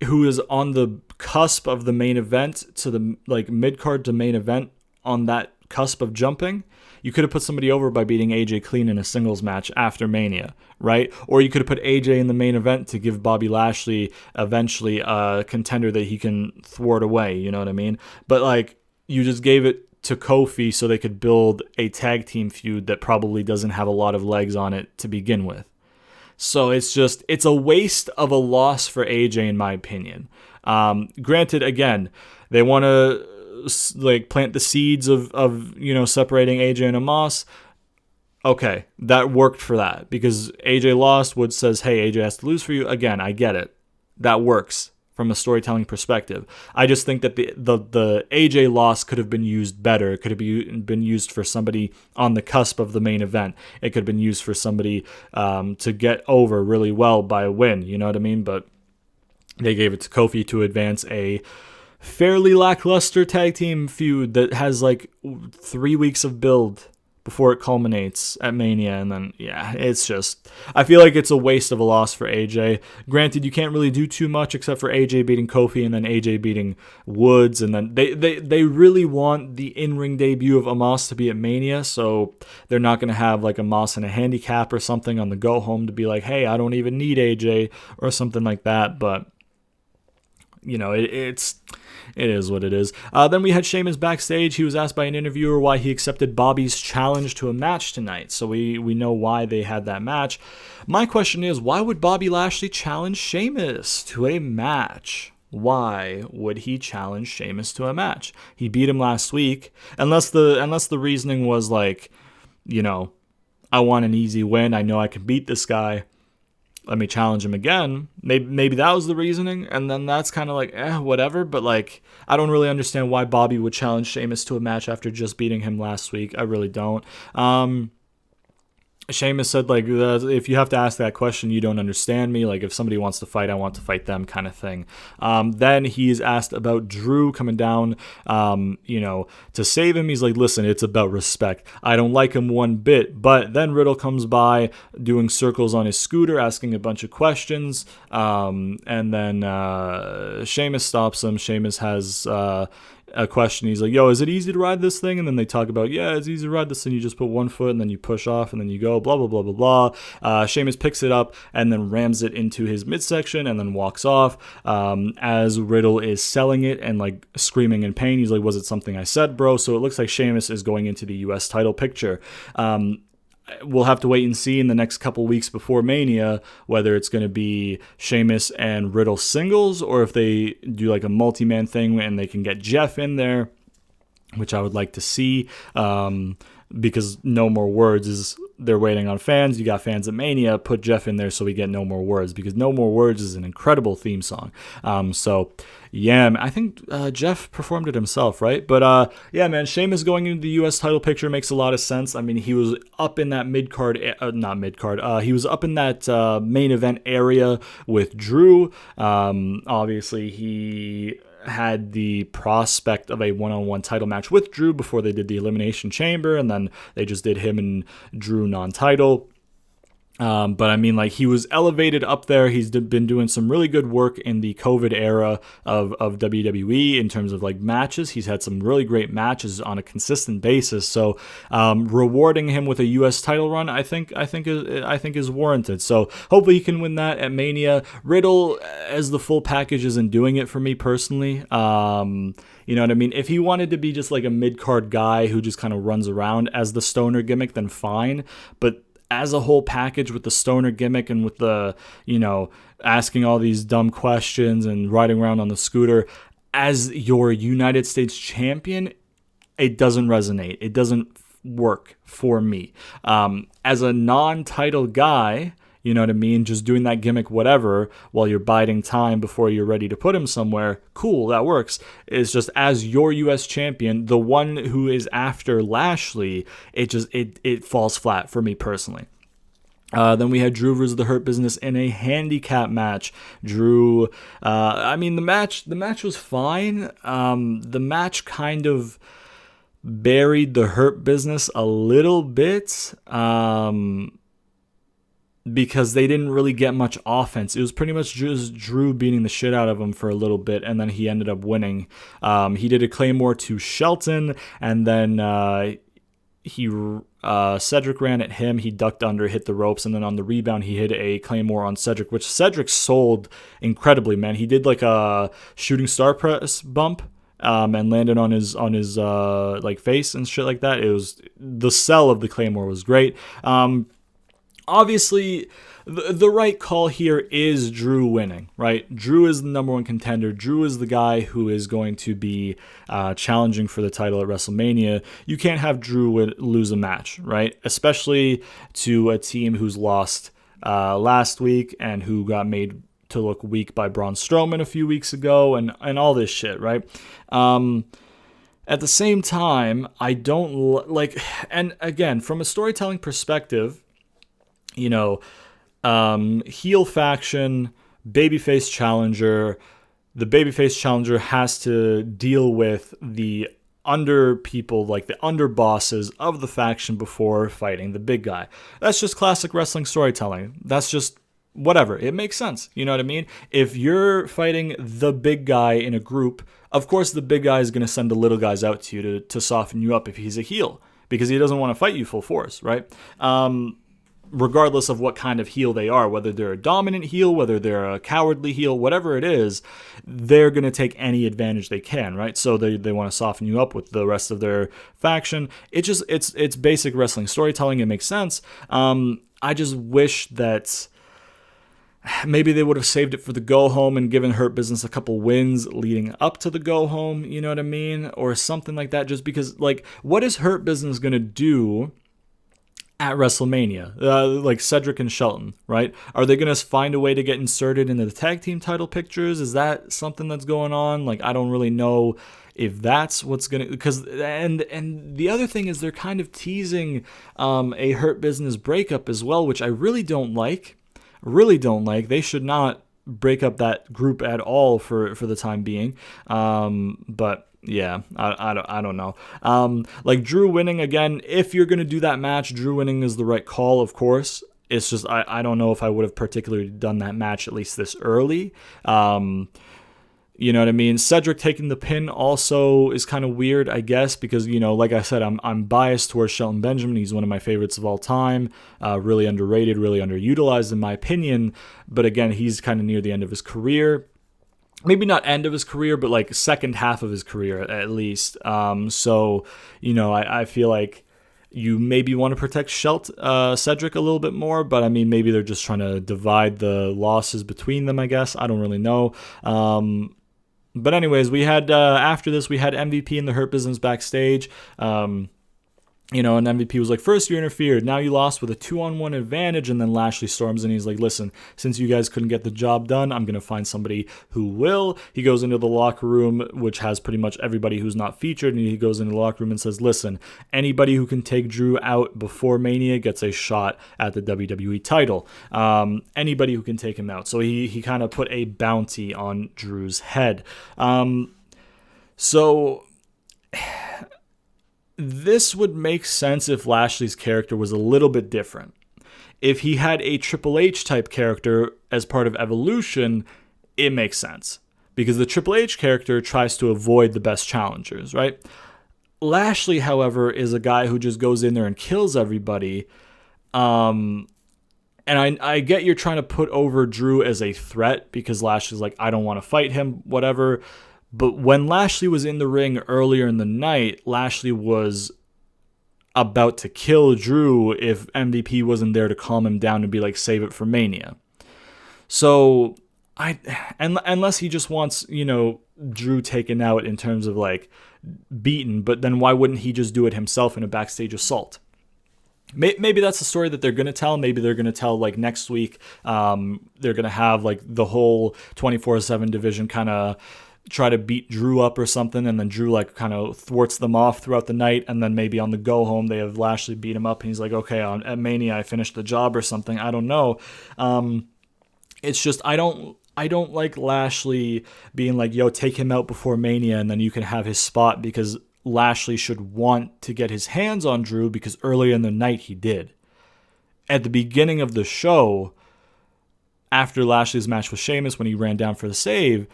who is on the cusp of the main event to the, like, mid-card to main event, on that cusp of jumping. You could have put somebody over by beating AJ clean in a singles match after Mania, right? Or you could have put AJ in the main event to give Bobby Lashley eventually a contender that he can thwart away, you know what I mean? But, like, you just gave it to Kofi so they could build a tag team feud that probably doesn't have a lot of legs on it to begin with. So it's a waste of a loss for AJ, in my opinion. Granted, again, they want to, like, plant the seeds of separating AJ and Omos. Okay, that worked for that because AJ lost. Woods says, hey, AJ has to lose for you. Again, I get it. That works from a storytelling perspective. I just think that the AJ loss could have been used better. It could have been used for somebody on the cusp of the main event. It could have been used for somebody to get over really well by a win. You know what I mean? But they gave it to Kofi to advance a fairly lackluster tag team feud that has like 3 weeks of build before it culminates at Mania. And then, yeah, it's just, I feel like it's a waste of a loss for AJ. Granted, you can't really do too much except for AJ beating Kofi and then AJ beating Woods. And then they really want the in-ring debut of Omos to be at Mania. So they're not going to have like Omos in a handicap or something on the go home to be like, hey, I don't even need AJ or something like that. But, you know, it is what it is. Then we had Sheamus backstage. He was asked by an interviewer why he accepted Bobby's challenge to a match tonight. So we know why they had that match. My question is, why would Bobby Lashley challenge Sheamus to a match? Why would he challenge Sheamus to a match? He beat him last week. Unless the reasoning was like, you know, I want an easy win. I know I can beat this guy. Let me challenge him again. Maybe that was the reasoning, and then that's kind of like, whatever. But like, I don't really understand why Bobby would challenge Sheamus to a match after just beating him last week. I really don't. Sheamus said, like, if you have to ask that question, you don't understand me. Like, if somebody wants to fight, I want to fight them, kind of thing. Then he's asked about Drew coming down, to save him. He's like, listen, it's about respect. I don't like him one bit. But then Riddle comes by doing circles on his scooter, asking a bunch of questions. And then Sheamus stops him. Sheamus has a question. He's like, yo, is it easy to ride this thing? And then they talk about, yeah, it's easy to ride this thing. You just put one foot and then you push off and then you go, blah, blah, blah, blah, blah. Sheamus picks it up and then rams it into his midsection and then walks off. As Riddle is selling it and like screaming in pain, he's like, was it something I said, bro? So it looks like Sheamus is going into the US title picture. We'll have to wait and see in the next couple weeks before Mania whether it's going to be Sheamus and Riddle singles or if they do like a multi-man thing and they can get Jeff in there, which I would like to see, because No More Words is they're waiting on fans. You got fans at Mania, put Jeff in there so we get No More Words, because No More Words is an incredible theme song. Yeah, I think Jeff performed it himself, right? But yeah, man, Sheamus going into the U.S. title picture makes a lot of sense. I mean, he was up in that he was up in that main event area with Drew. Obviously, he had the prospect of a one-on-one title match with Drew before they did the Elimination Chamber, and then they just did him and Drew non-title. But I mean, like, he was elevated up there. He's been doing some really good work in the COVID era of WWE in terms of like matches. He's had some really great matches on a consistent basis. So, rewarding him with a U.S. title run, I think is warranted. So hopefully he can win that at Mania. Riddle as the full package isn't doing it for me personally. You know what I mean? If he wanted to be just like a mid-card guy who just kind of runs around as the stoner gimmick, then fine. But as a whole package with the stoner gimmick and with the, asking all these dumb questions and riding around on the scooter as your United States champion, it doesn't resonate. It doesn't work for me. As a non-title guy, you know what I mean? Just doing that gimmick, whatever, while you're biding time before you're ready to put him somewhere. Cool, that works. It's just as your U.S. champion, the one who is after Lashley, it falls flat for me personally. Then we had Drew versus the Hurt Business in a handicap match. Drew, the match was fine. The match kind of buried the Hurt Business a little bit. Because they didn't really get much offense. It was pretty much just Drew beating the shit out of him for a little bit, and then he ended up winning. He did a Claymore to Shelton, and then Cedric ran at him. He ducked under, hit the ropes, and then on the rebound, he hit a Claymore on Cedric, which Cedric sold incredibly, man. He did like a shooting star press bump. And landed on his like face and shit like that. It was the sell of the Claymore was great. Obviously, the right call here is Drew winning, right? Drew is the number one contender. Drew is the guy who is going to be challenging for the title at WrestleMania. You can't have Drew lose a match, right? Especially to a team who's lost last week and who got made to look weak by Braun Strowman a few weeks ago and all this shit, right? At the same time, I don't like, and again, from a storytelling perspective, heel faction, babyface challenger. The babyface challenger has to deal with the under people, like the under bosses of the faction before fighting the big guy. That's just classic wrestling storytelling. That's just whatever. It makes sense. You know what I mean? If you're fighting the big guy in a group, of course the big guy is going to send the little guys out to you to soften you up if he's a heel, because he doesn't want to fight you full force, right? Regardless of what kind of heel they are, whether they're a dominant heel, whether they're a cowardly heel, whatever it is, they're going to take any advantage they can, right? So they want to soften you up with the rest of their faction. It's basic wrestling storytelling. It makes sense. I just wish that maybe they would have saved it for the go home and given Hurt Business a couple wins leading up to the go home, you know what I mean? Or something like that, just because, like, what is Hurt Business going to do at WrestleMania, like Cedric and Shelton, right? Are they going to find a way to get inserted into the tag team title pictures? Is that something that's going on? Like, I don't really know if that's what's going to, because, and the other thing is they're kind of teasing a Hurt Business breakup as well, which I really don't like. Really don't like. They should not break up that group at all for the time being. But yeah, I don't know. Like Drew winning again, if you're going to do that match, Drew winning is the right call, of course. It's just, I don't know if I would have particularly done that match at least this early. You know what I mean? Cedric taking the pin also is kind of weird, I guess, because, you know, like I said, I'm biased towards Shelton Benjamin. He's one of my favorites of all time. Really underrated, really underutilized in my opinion. But again, he's kind of near the end of his career. Maybe not end of his career, but like second half of his career at least. So, you know, I feel like you maybe want to protect Cedric a little bit more, but I mean, maybe they're just trying to divide the losses between them, I guess. I don't really know. But anyways, we had, after this, we had MVP in the Hurt Business backstage. You know, and MVP was like, first you interfered, now you lost with a 2-on-1 advantage, and then Lashley storms in. He's like, listen, since you guys couldn't get the job done, I'm going to find somebody who will. He goes into the locker room, which has pretty much everybody who's not featured, and he goes into the locker room and says, listen, anybody who can take Drew out before Mania gets a shot at the WWE title. Anybody who can take him out. So he kind of put a bounty on Drew's head. So this would make sense if Lashley's character was a little bit different. If he had a Triple H type character as part of Evolution, it makes sense. Because the Triple H character tries to avoid the best challengers, right? Lashley, however, is a guy who just goes in there and kills everybody. And I get you're trying to put over Drew as a threat because Lashley's like, I don't want to fight him, whatever. But when Lashley was in the ring earlier in the night, Lashley was about to kill Drew if MVP wasn't there to calm him down and be like, save it for Mania. So, unless he just wants, you know, Drew taken out in terms of like beaten, but then why wouldn't he just do it himself in a backstage assault? Maybe that's the story that they're going to tell. Maybe they're going to tell like next week. They're going to have like the whole 24/7 division kind of try to beat Drew up or something, and then Drew like kind of thwarts them off throughout the night, and then maybe on the go home they have Lashley beat him up and he's like, okay, at Mania I finished the job or something. I don't know. It's just I don't like Lashley being like, yo, take him out before Mania and then you can have his spot, because Lashley should want to get his hands on Drew because earlier in the night he did. At the beginning of the show, after Lashley's match with Sheamus when he ran down for the save,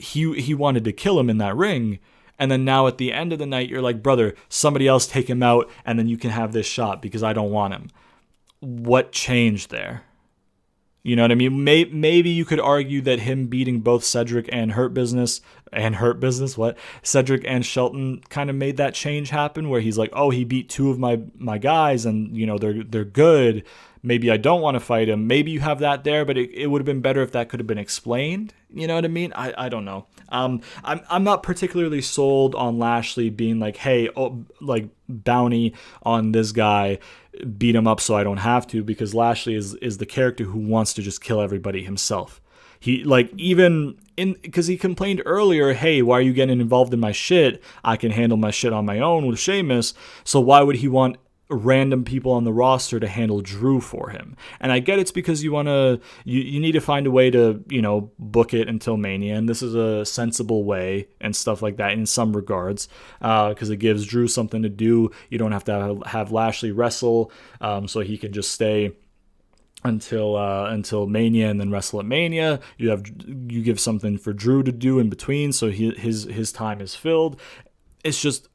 he wanted to kill him in that ring. And then now at the end of the night, you're like, brother, somebody else take him out and then you can have this shot because I don't want him. What changed there? You know what I mean? Maybe you could argue that him beating both Cedric and Cedric and Shelton kind of made that change happen, where he's like, oh, he beat two of my guys and, you know, they're good. Maybe I don't want to fight him. Maybe you have that there, but it would have been better if that could have been explained. You know what I mean? I don't know. I'm not particularly sold on Lashley being like, hey, like bounty on this guy, beat him up so I don't have to, because Lashley is the character who wants to just kill everybody himself. He like because he complained earlier, hey, why are you getting involved in my shit? I can handle my shit on my own with Sheamus. So why would he want random people on the roster to handle Drew for him? And I get it's because you need to find a way to, you know, book it until Mania, and this is a sensible way and stuff like that in some regards, because it gives Drew something to do. You don't have to have Lashley wrestle, so he can just stay until Mania and then wrestle at Mania. You give something for Drew to do in between, so his time is filled. It's just,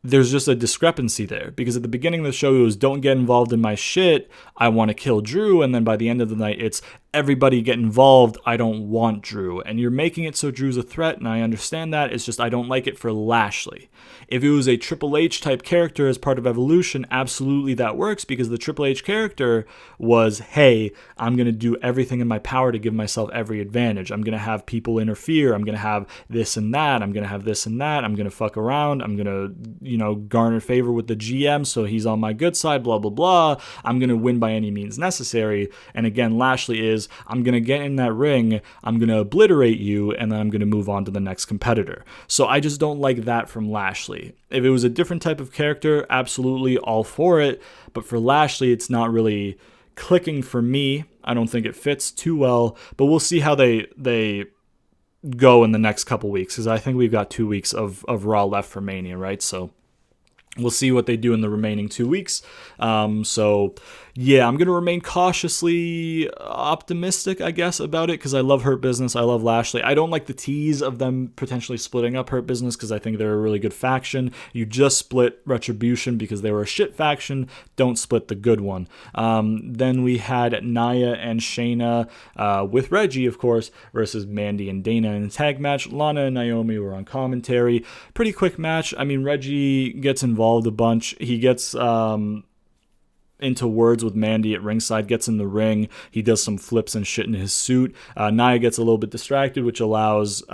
there's just a discrepancy there, because at the beginning of the show it was, don't get involved in my shit, I want to kill Drew, and then by the end of the night it's, everybody get involved. I don't want Drew. And you're making it so Drew's a threat, and I understand that. It's just I don't like it for Lashley. If it was a Triple H type character as part of Evolution, absolutely that works, because the Triple H character was, hey, I'm going to do everything in my power to give myself every advantage. I'm going to have people interfere. I'm going to have this and that. I'm going to have this and that. I'm going to fuck around. I'm going to, garner favor with the GM so he's on my good side, blah, blah, blah. I'm going to win by any means necessary. And again, Lashley is, I'm going to get in that ring, I'm going to obliterate you, and then I'm going to move on to the next competitor. So I just don't like that from Lashley. If it was a different type of character, absolutely all for it. But for Lashley, it's not really clicking for me. I don't think it fits too well. But we'll see how they go in the next couple weeks, because I think we've got 2 weeks of Raw left for Mania, right? So we'll see what they do in the remaining 2 weeks. Yeah, I'm going to remain cautiously optimistic, I guess, about it, because I love Hurt Business. I love Lashley. I don't like the tease of them potentially splitting up Hurt Business, because I think they're a really good faction. You just split Retribution because they were a shit faction. Don't split the good one. Then we had Naya and Shayna with Reggie, of course, versus Mandy and Dana in a tag match. Lana and Naomi were on commentary. Pretty quick match. I mean, Reggie gets involved a bunch. He gets into words with Mandy at ringside, gets in the ring. He does some flips and shit in his suit. Nia gets a little bit distracted, which allows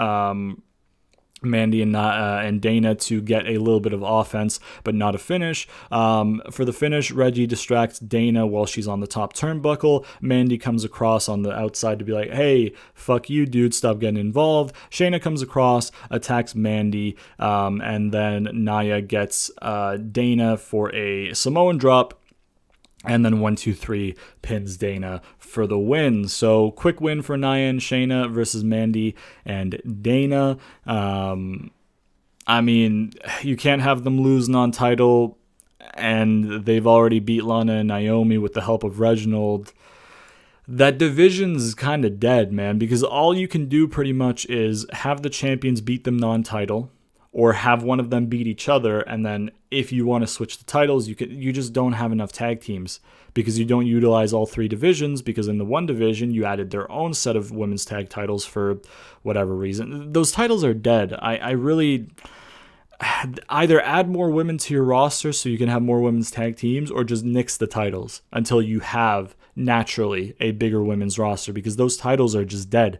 Mandy and Dana to get a little bit of offense, but not a finish. For the finish, Reggie distracts Dana while she's on the top turnbuckle. Mandy comes across on the outside to be like, hey, fuck you, dude, stop getting involved. Shayna comes across, attacks Mandy, and then Nia gets Dana for a Samoan drop. And then 1, 2, 3 pins Dana for the win. So quick win for Naya and Shayna versus Mandy and Dana. I mean, you can't have them lose non-title, and they've already beat Lana and Naomi with the help of Reginald. That division's kind of dead, man, because all you can do pretty much is have the champions beat them non-title, or have one of them beat each other, and then if you want to switch the titles, you just don't have enough tag teams, because you don't utilize all 3 divisions, because in the one division, you added their own set of women's tag titles for whatever reason. Those titles are dead. I really either add more women to your roster so you can have more women's tag teams, or just nix the titles until you have naturally a bigger women's roster, because those titles are just dead.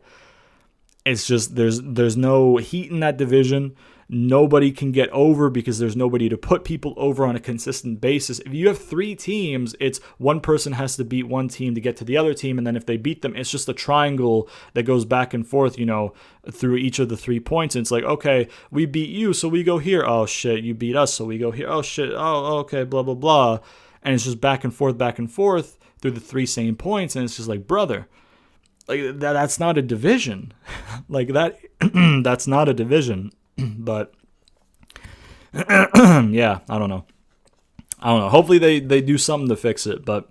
It's just there's no heat in that division. Nobody can get over because there's nobody to put people over on a consistent basis. If you have 3 teams, it's one person has to beat one team to get to the other team, and then if they beat them, it's just a triangle that goes back and forth, through each of the 3 points. And it's like, okay, we beat you, so we go here. Oh, shit, you beat us, so we go here. Oh, shit, oh, okay, blah, blah, blah. And it's just back and forth through the 3 same points, and it's just like, brother, like that's not a division. Like that, that's not a division. But yeah, I don't know. Hopefully they do something to fix it. But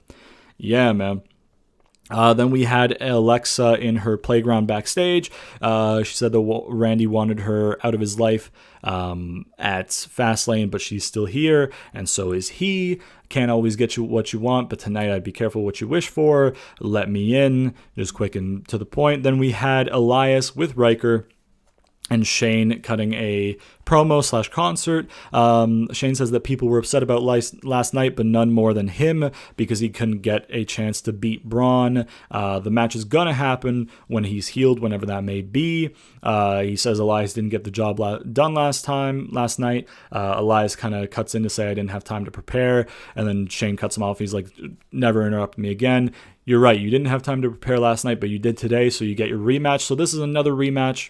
yeah, man. Then we had Alexa in her playground backstage. She said that Randy wanted her out of his life at Fastlane, but she's still here, and so is he. Can't always get you what you want, but tonight I'd be careful what you wish for. Let me in. Just quick and to the point. Then we had Elias with Riker and Shane cutting a promo/concert. Shane says that people were upset about last night, but none more than him, because he couldn't get a chance to beat Braun. The match is gonna happen when he's healed, whenever that may be. He says Elias didn't get the job done last night. Elias kind of cuts in to say, I didn't have time to prepare, and then Shane cuts him off. He's like, never interrupt me again. You're right, you didn't have time to prepare last night, but you did today, so you get your rematch. So this is another rematch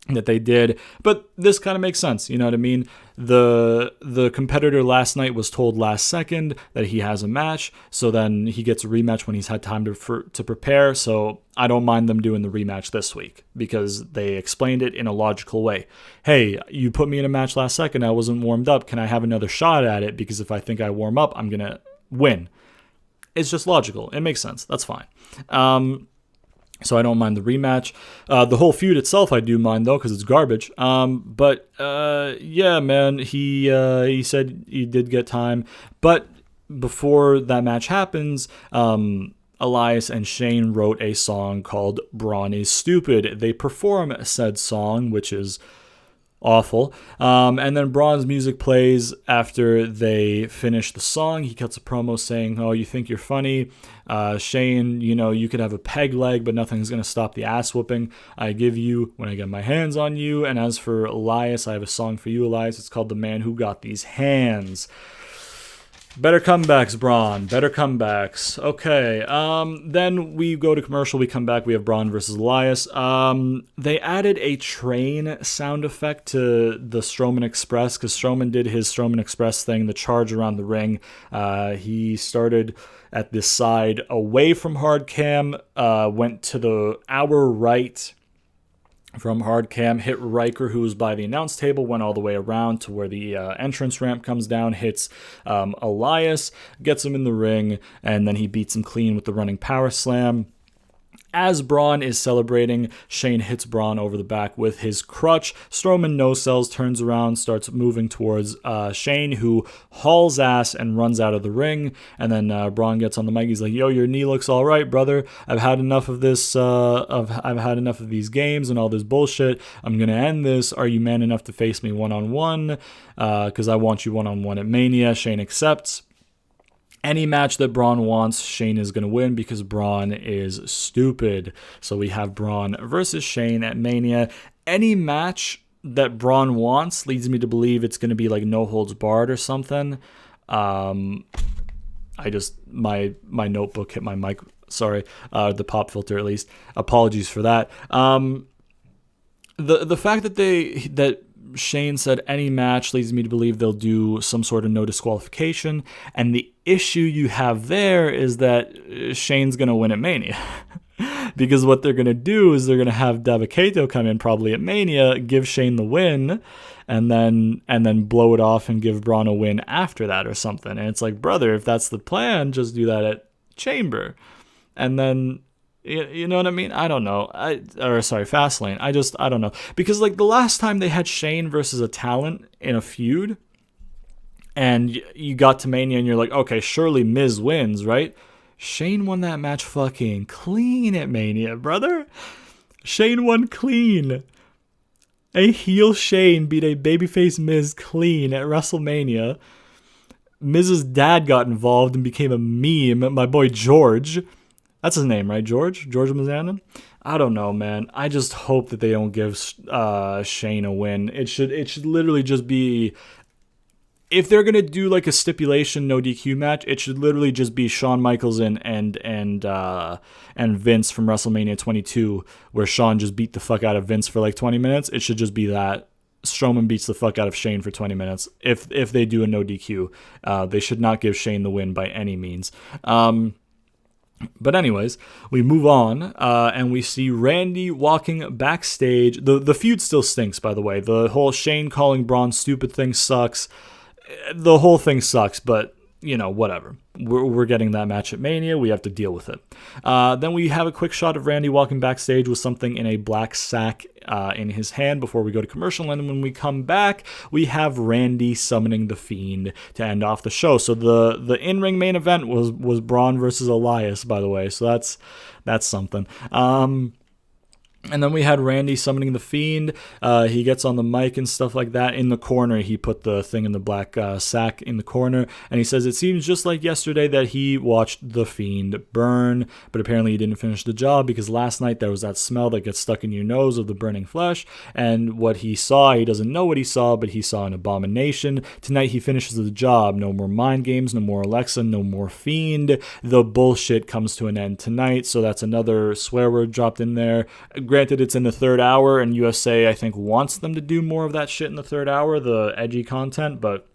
that they did, but this kind of makes sense, you know what I mean? The competitor last night was told last second that he has a match, so then he gets a rematch when he's had time to prepare. So I don't mind them doing the rematch this week, because they explained it in a logical way. Hey, you put me in a match last second, I wasn't warmed up, can I have another shot at it? Because if I think I warm up, I'm gonna win. It's just logical. It makes sense. That's fine. So I don't mind the rematch. The whole feud itself I do mind, though, because it's garbage. But yeah, man, he said he did get time. But before that match happens, Elias and Shane wrote a song called Braun is Stupid. They perform said song, which is awful. And then Braun's music plays after they finish the song. He cuts a promo saying, "Oh, you think you're funny? Shane, you could have a peg leg, but nothing's going to stop the ass whooping I give you when I get my hands on you. And as for Elias, I have a song for you, Elias. It's called The Man Who Got These Hands." Better comebacks, Braun. Better comebacks. Okay. Then we go to commercial. We come back. We have Braun versus Elias. They added a train sound effect to the Strowman Express because Strowman did his Strowman Express thing, the charge around the ring. He started at this side away from hard cam, went to the our right from hard cam, hit Riker, who was by the announce table, went all the way around to where the entrance ramp comes down, hits Elias, gets him in the ring, and then he beats him clean with the running power slam. As Braun is celebrating, Shane hits Braun over the back with his crutch. Strowman no-sells, turns around, starts moving towards Shane, who hauls ass and runs out of the ring. And then Braun gets on the mic. He's like, "Yo, your knee looks all right, brother. I've had enough of this. I've had enough of these games and all this bullshit. I'm gonna end this. Are you man enough to face me one-on-one? Because I want you one-on-one at Mania." Shane accepts. Any match that Braun wants, Shane is going to win because Braun is stupid. So we have Braun versus Shane at Mania. Any match that Braun wants leads me to believe it's going to be like no holds barred or something. My notebook hit my mic. Sorry, the pop filter at least. Apologies for that. The fact that Shane said any match leads me to believe they'll do some sort of no disqualification. And the issue you have there is that Shane's going to win at Mania. Because what they're going to do is they're going to have Dabba-Kato come in probably at Mania, give Shane the win, and then blow it off and give Braun a win after that or something. And it's like, brother, if that's the plan, just do that at Chamber. And then... You know what I mean? I don't know. Fastlane. I don't know. Because, like, the last time they had Shane versus a talent in a feud, and you got to Mania and you're like, okay, surely Miz wins, right? Shane won that match fucking clean at Mania, brother. Shane won clean. A heel Shane beat a babyface Miz clean at WrestleMania. Miz's dad got involved and became a meme. My boy George. That's his name, right? George Mazanin? I don't know, man. I just hope that they don't give Shane a win. It should literally just be, if they're gonna do like a stipulation no DQ match, it should literally just be Shawn Michaels and Vince from WrestleMania 22, where Shawn just beat the fuck out of Vince for like 20 minutes. It should just be that. Strowman beats the fuck out of Shane for 20 minutes. If they do a no DQ, they should not give Shane the win by any means. But anyways, we move on, and we see Randy walking backstage. The feud still stinks, by the way. The whole Shane calling Braun stupid thing sucks. The whole thing sucks, but, whatever. We're getting that match at Mania. We have to deal with it. Then we have a quick shot of Randy walking backstage with something in a black sack in his hand before we go to commercial. And when we come back, we have Randy summoning the Fiend to end off the show. So the in-ring main event was Braun versus Elias, by the way. So that's something. And then we had Randy summoning the Fiend. He gets on the mic and stuff like that. In the corner, he put the thing in the black sack in the corner. And he says, "It seems just like yesterday that he watched the Fiend burn. But apparently he didn't finish the job because last night there was that smell that gets stuck in your nose of the burning flesh. And what he saw, he doesn't know what he saw, but he saw an abomination. Tonight he finishes the job. No more mind games, no more Alexa, no more Fiend. The bullshit comes to an end tonight." So that's another swear word dropped in there. Granted, it's in the third hour, and USA, I think, wants them to do more of that shit in the third hour, the edgy content, but,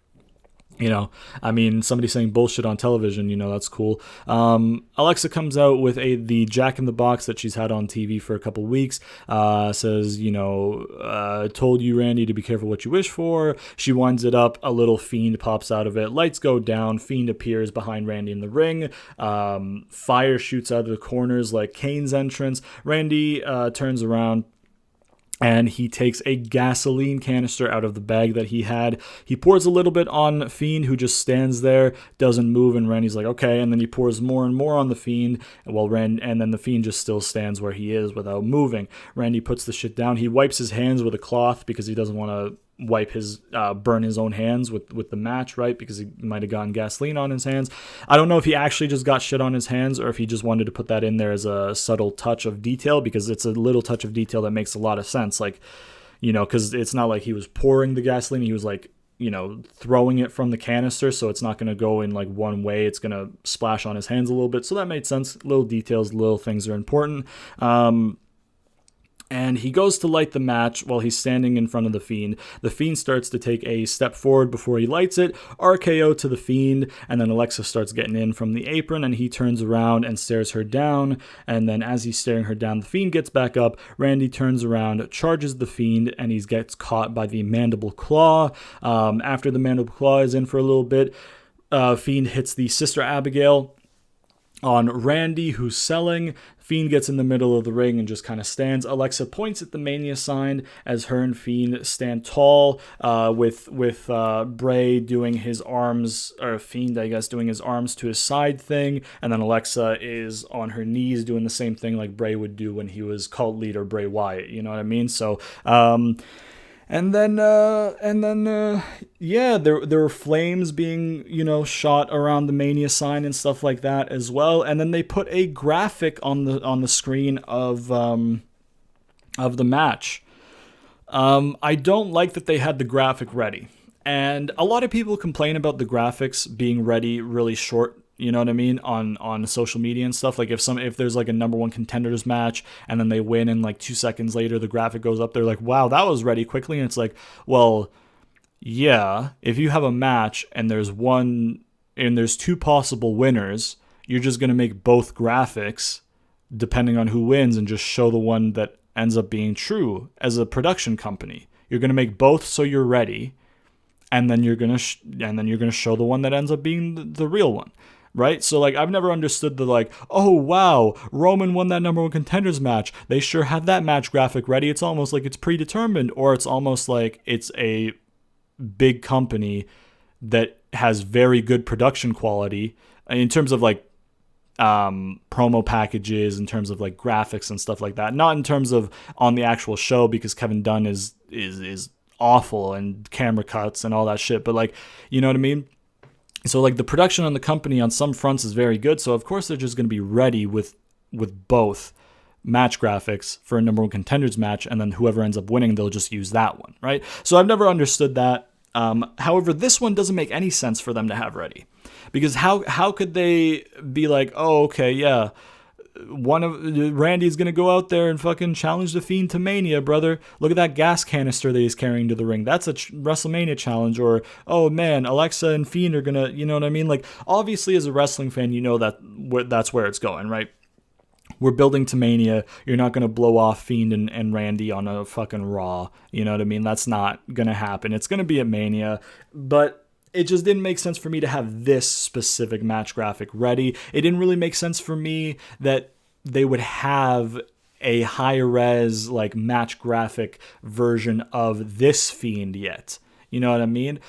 somebody saying bullshit on television, that's cool. Alexa comes out with the Jack in the Box that she's had on TV for a couple weeks, says, told you, Randy, to be careful what you wish for. She winds it up, a little Fiend pops out of it, lights go down, Fiend appears behind Randy in the ring, fire shoots out of the corners like Kane's entrance. Randy turns around, and he takes a gasoline canister out of the bag that he had. He pours a little bit on Fiend, who just stands there, doesn't move, and Randy's like, okay, and then he pours more and more on the Fiend, and then the Fiend just still stands where he is without moving. Randy puts the shit down. He wipes his hands with a cloth because he doesn't want to burn his own hands with the match, right? Because he might have gotten gasoline on his hands. I don't know if he actually just got shit on his hands or if he just wanted to put that in there as a subtle touch of detail, because it's a little touch of detail that makes a lot of sense. Like, because it's not like he was pouring the gasoline, he was like, throwing it from the canister, so it's not going to go in like one way, it's going to splash on his hands a little bit. So that made sense. Little details, little things are important. And he goes to light the match while he's standing in front of the Fiend. The Fiend starts to take a step forward before he lights it, RKO to the Fiend, and then Alexa starts getting in from the apron, and he turns around and stares her down. And then as he's staring her down, the Fiend gets back up. Randy turns around, charges the Fiend, and he gets caught by the mandible claw. After the mandible claw is in for a little bit, Fiend hits the Sister Abigail on Randy, who's selling. Fiend gets in the middle of the ring and just kind of stands. Alexa points at the Mania sign as her and Fiend stand tall, with Bray doing his arms, or Fiend, I guess, doing his arms to his side thing, and then Alexa is on her knees doing the same thing like Bray would do when he was cult leader Bray Wyatt. You know what I mean? So, And then, there were flames being, shot around the Mania sign and stuff like that as well. And then they put a graphic on the screen of the match. I don't like that they had the graphic ready, and a lot of people complain about the graphics being ready really short. You know what I mean? On social media and stuff. Like if there's like a number one contenders match and then they win and like 2 seconds later the graphic goes up, they're like, wow, that was ready quickly. And it's like, well, yeah, if you have a match and there's two possible winners, you're just going to make both graphics depending on who wins and just show the one that ends up being true. As a production company, you're going to make both so you're ready, and then you're going to show the one that ends up being the real one. Right? So, like, I've never understood the, like, oh, wow, Roman won that number one contenders match. They sure had that match graphic ready. It's almost like it's predetermined, or it's almost like it's a big company that has very good production quality in terms of, like, promo packages, in terms of, like, graphics and stuff like that. Not in terms of on the actual show, because Kevin Dunn is awful, and camera cuts and all that shit. But, like, you know what I mean? So, like, the production on the company on some fronts is very good. So, of course, they're just going to be ready with both match graphics for a number one contenders match. And then whoever ends up winning, they'll just use that one, right? So, I've never understood that. However, this one doesn't make any sense for them to have ready. Because how could they be like, oh, okay, yeah, Randy's going to go out there and fucking challenge the Fiend to Mania, brother. Look at that gas canister that he's carrying to the ring. That's a WrestleMania challenge. Or, oh man, Alexa and Fiend are going to, you know what I mean? Like, obviously as a wrestling fan, you know that's where it's going, right? We're building to Mania. You're not going to blow off Fiend and Randy on a fucking Raw. You know what I mean? That's not going to happen. It's going to be at Mania. But it just didn't make sense for me to have this specific match graphic ready. It didn't really make sense for me that they would have a high res, like, match graphic version of this Fiend yet. You know what I mean?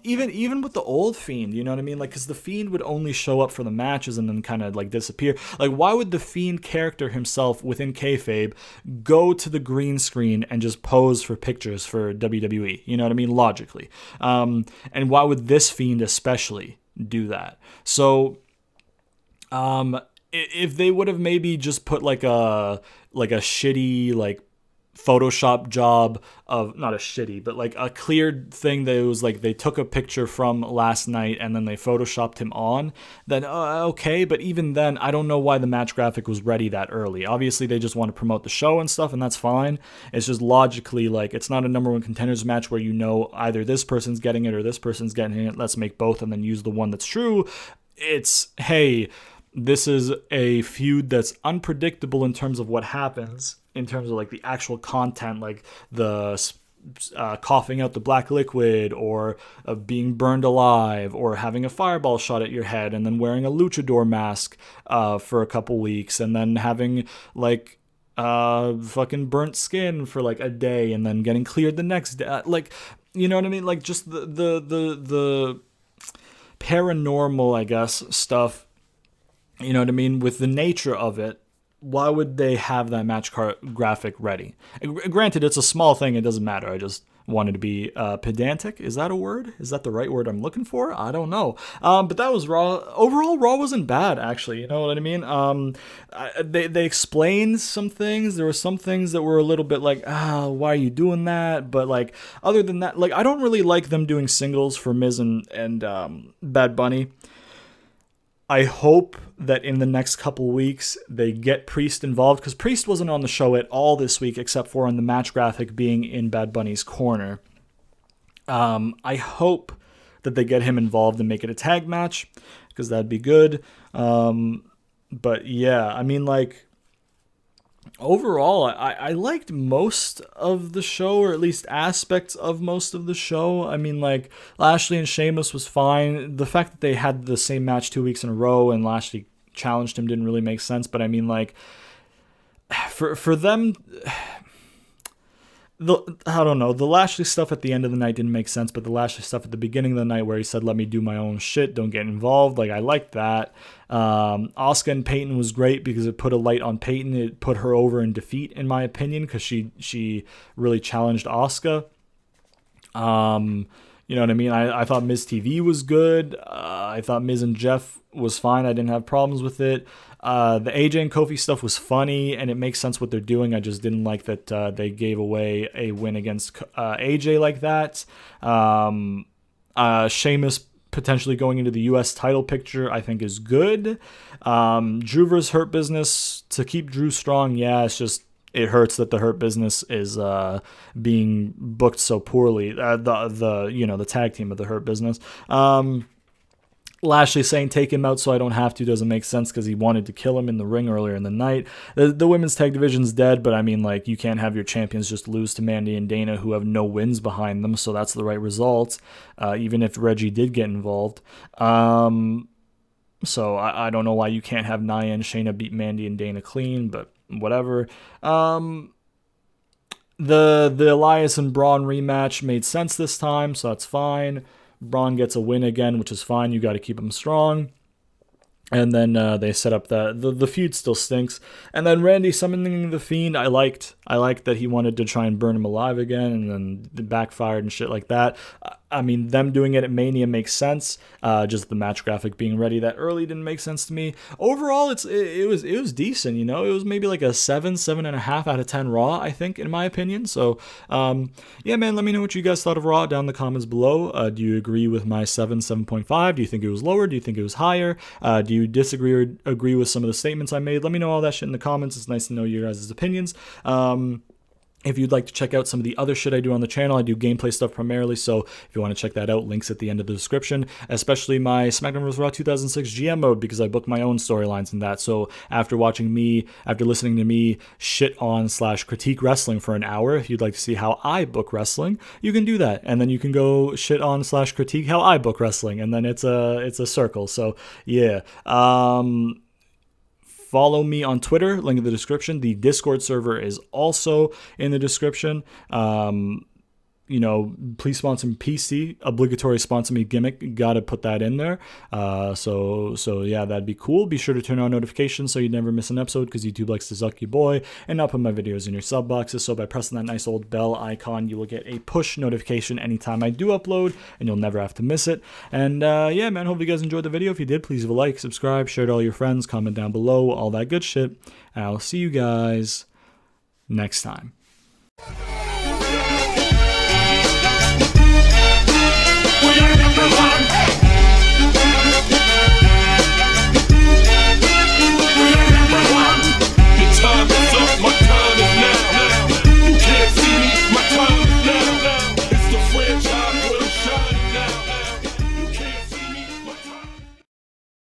Even with the old Fiend, you know what I mean? Like, because the Fiend would only show up for the matches and then kind of, like, disappear. Like, why would the Fiend character himself within kayfabe go to the green screen and just pose for pictures for WWE? You know what I mean? Logically. And why would this Fiend especially do that? So, if they would have maybe just put like a shitty, like, Photoshop job of, not a shitty, but like a cleared thing that it was like they took a picture from last night and then they Photoshopped him on, then okay. But even then, I don't know why the match graphic was ready that early. Obviously, they just want to promote the show and stuff, and that's fine. It's just logically, like, it's not a number one contenders match where you know either this person's getting it or this person's getting it. Let's make both and then use the one that's true. It's, hey, this is a feud that's unpredictable in terms of what happens, in terms of, like, the actual content, like the coughing out the black liquid, or being burned alive, or having a fireball shot at your head, and then wearing a luchador mask for a couple weeks, and then having, like, fucking burnt skin for like a day and then getting cleared the next day. Like, you know what I mean? Like just the paranormal, I guess, stuff. You know what I mean? With the nature of it, why would they have that match graphic ready? Granted, it's a small thing. It doesn't matter. I just wanted to be pedantic. Is that a word? Is that the right word I'm looking for? I don't know. But that was Raw. Overall, Raw wasn't bad, actually. You know what I mean? They explained some things. There were some things that were a little bit like, why are you doing that? But like, other than that, like, I don't really like them doing singles for Miz and Bad Bunny. I hope that in the next couple weeks they get Priest involved, because Priest wasn't on the show at all this week except for on the match graphic being in Bad Bunny's corner. I hope that they get him involved and make it a tag match, because that'd be good. But yeah, I mean, like, overall, I liked most of the show, or at least aspects of most of the show. I mean, like, Lashley and Sheamus was fine. The fact that they had the same match 2 weeks in a row and Lashley challenged him didn't really make sense. But I mean, like, for them, I don't know. The Lashley stuff at the end of the night didn't make sense, but the Lashley stuff at the beginning of the night where he said, let me do my own shit, don't get involved, like, I liked that. Asuka and Peyton was great because it put a light on Peyton. It put her over in defeat, in my opinion, because she really challenged Asuka. You know what I mean? I thought Miz TV was good. I thought Miz and Jeff was fine. I didn't have problems with it. The AJ and Kofi stuff was funny, and it makes sense what they're doing. I just didn't like that they gave away a win against AJ like that. Sheamus potentially going into the U.S. title picture, I think, is good. Drew vs. Hurt Business, to keep Drew strong, yeah, it's just, it hurts that the Hurt Business is being booked so poorly. The tag team of the Hurt Business. Lashley saying take him out so I don't have to doesn't make sense, because he wanted to kill him in the ring earlier in the night. The women's tag division's dead, but I mean, like, you can't have your champions just lose to Mandy and Dana, who have no wins behind them, so that's the right result, even if Reggie did get involved. So I don't know why you can't have Naya and Shayna beat Mandy and Dana clean, but whatever. The Elias and Braun rematch made sense this time, so that's fine. Braun gets a win again, which is fine. You got to keep him strong. And then they set up the feud still stinks. And then Randy summoning the Fiend, I liked that he wanted to try and burn him alive again, and then it backfired and shit like that. I mean, them doing it at Mania makes sense. Just the match graphic being ready that early didn't make sense to me. Overall, it was decent. You know, it was maybe like a 7.5 out of 10 Raw, I think, in my opinion. So, yeah, man, let me know what you guys thought of Raw down in the comments below. Do you agree with my 7.5? Do you think it was lower? Do you think it was higher? Do you disagree or agree with some of the statements I made? Let me know all that shit in the comments. It's nice to know your guys' opinions. If you'd like to check out some of the other shit I do on the channel, I do gameplay stuff primarily, so if you want to check that out, links at the end of the description, especially my SmackDown vs. Raw 2006 GM mode, because I book my own storylines in that. So after listening to me shit on / critique wrestling for an hour, if you'd like to see how I book wrestling, you can do that, and then you can go shit on / critique how I book wrestling, and then it's a circle. So yeah. Follow me on Twitter, link in the description. The Discord server is also in the description. Please sponsor me PC, obligatory sponsor me gimmick. Got to put that in there. So yeah, that'd be cool. Be sure to turn on notifications so you never miss an episode, because YouTube likes to suck you boy and not put my videos in your sub boxes. So by pressing that nice old bell icon, you will get a push notification anytime I do upload, and you'll never have to miss it. And yeah, man, hope you guys enjoyed the video. If you did, please leave a like, subscribe, share it to all your friends, comment down below, all that good shit. And I'll see you guys next time. We're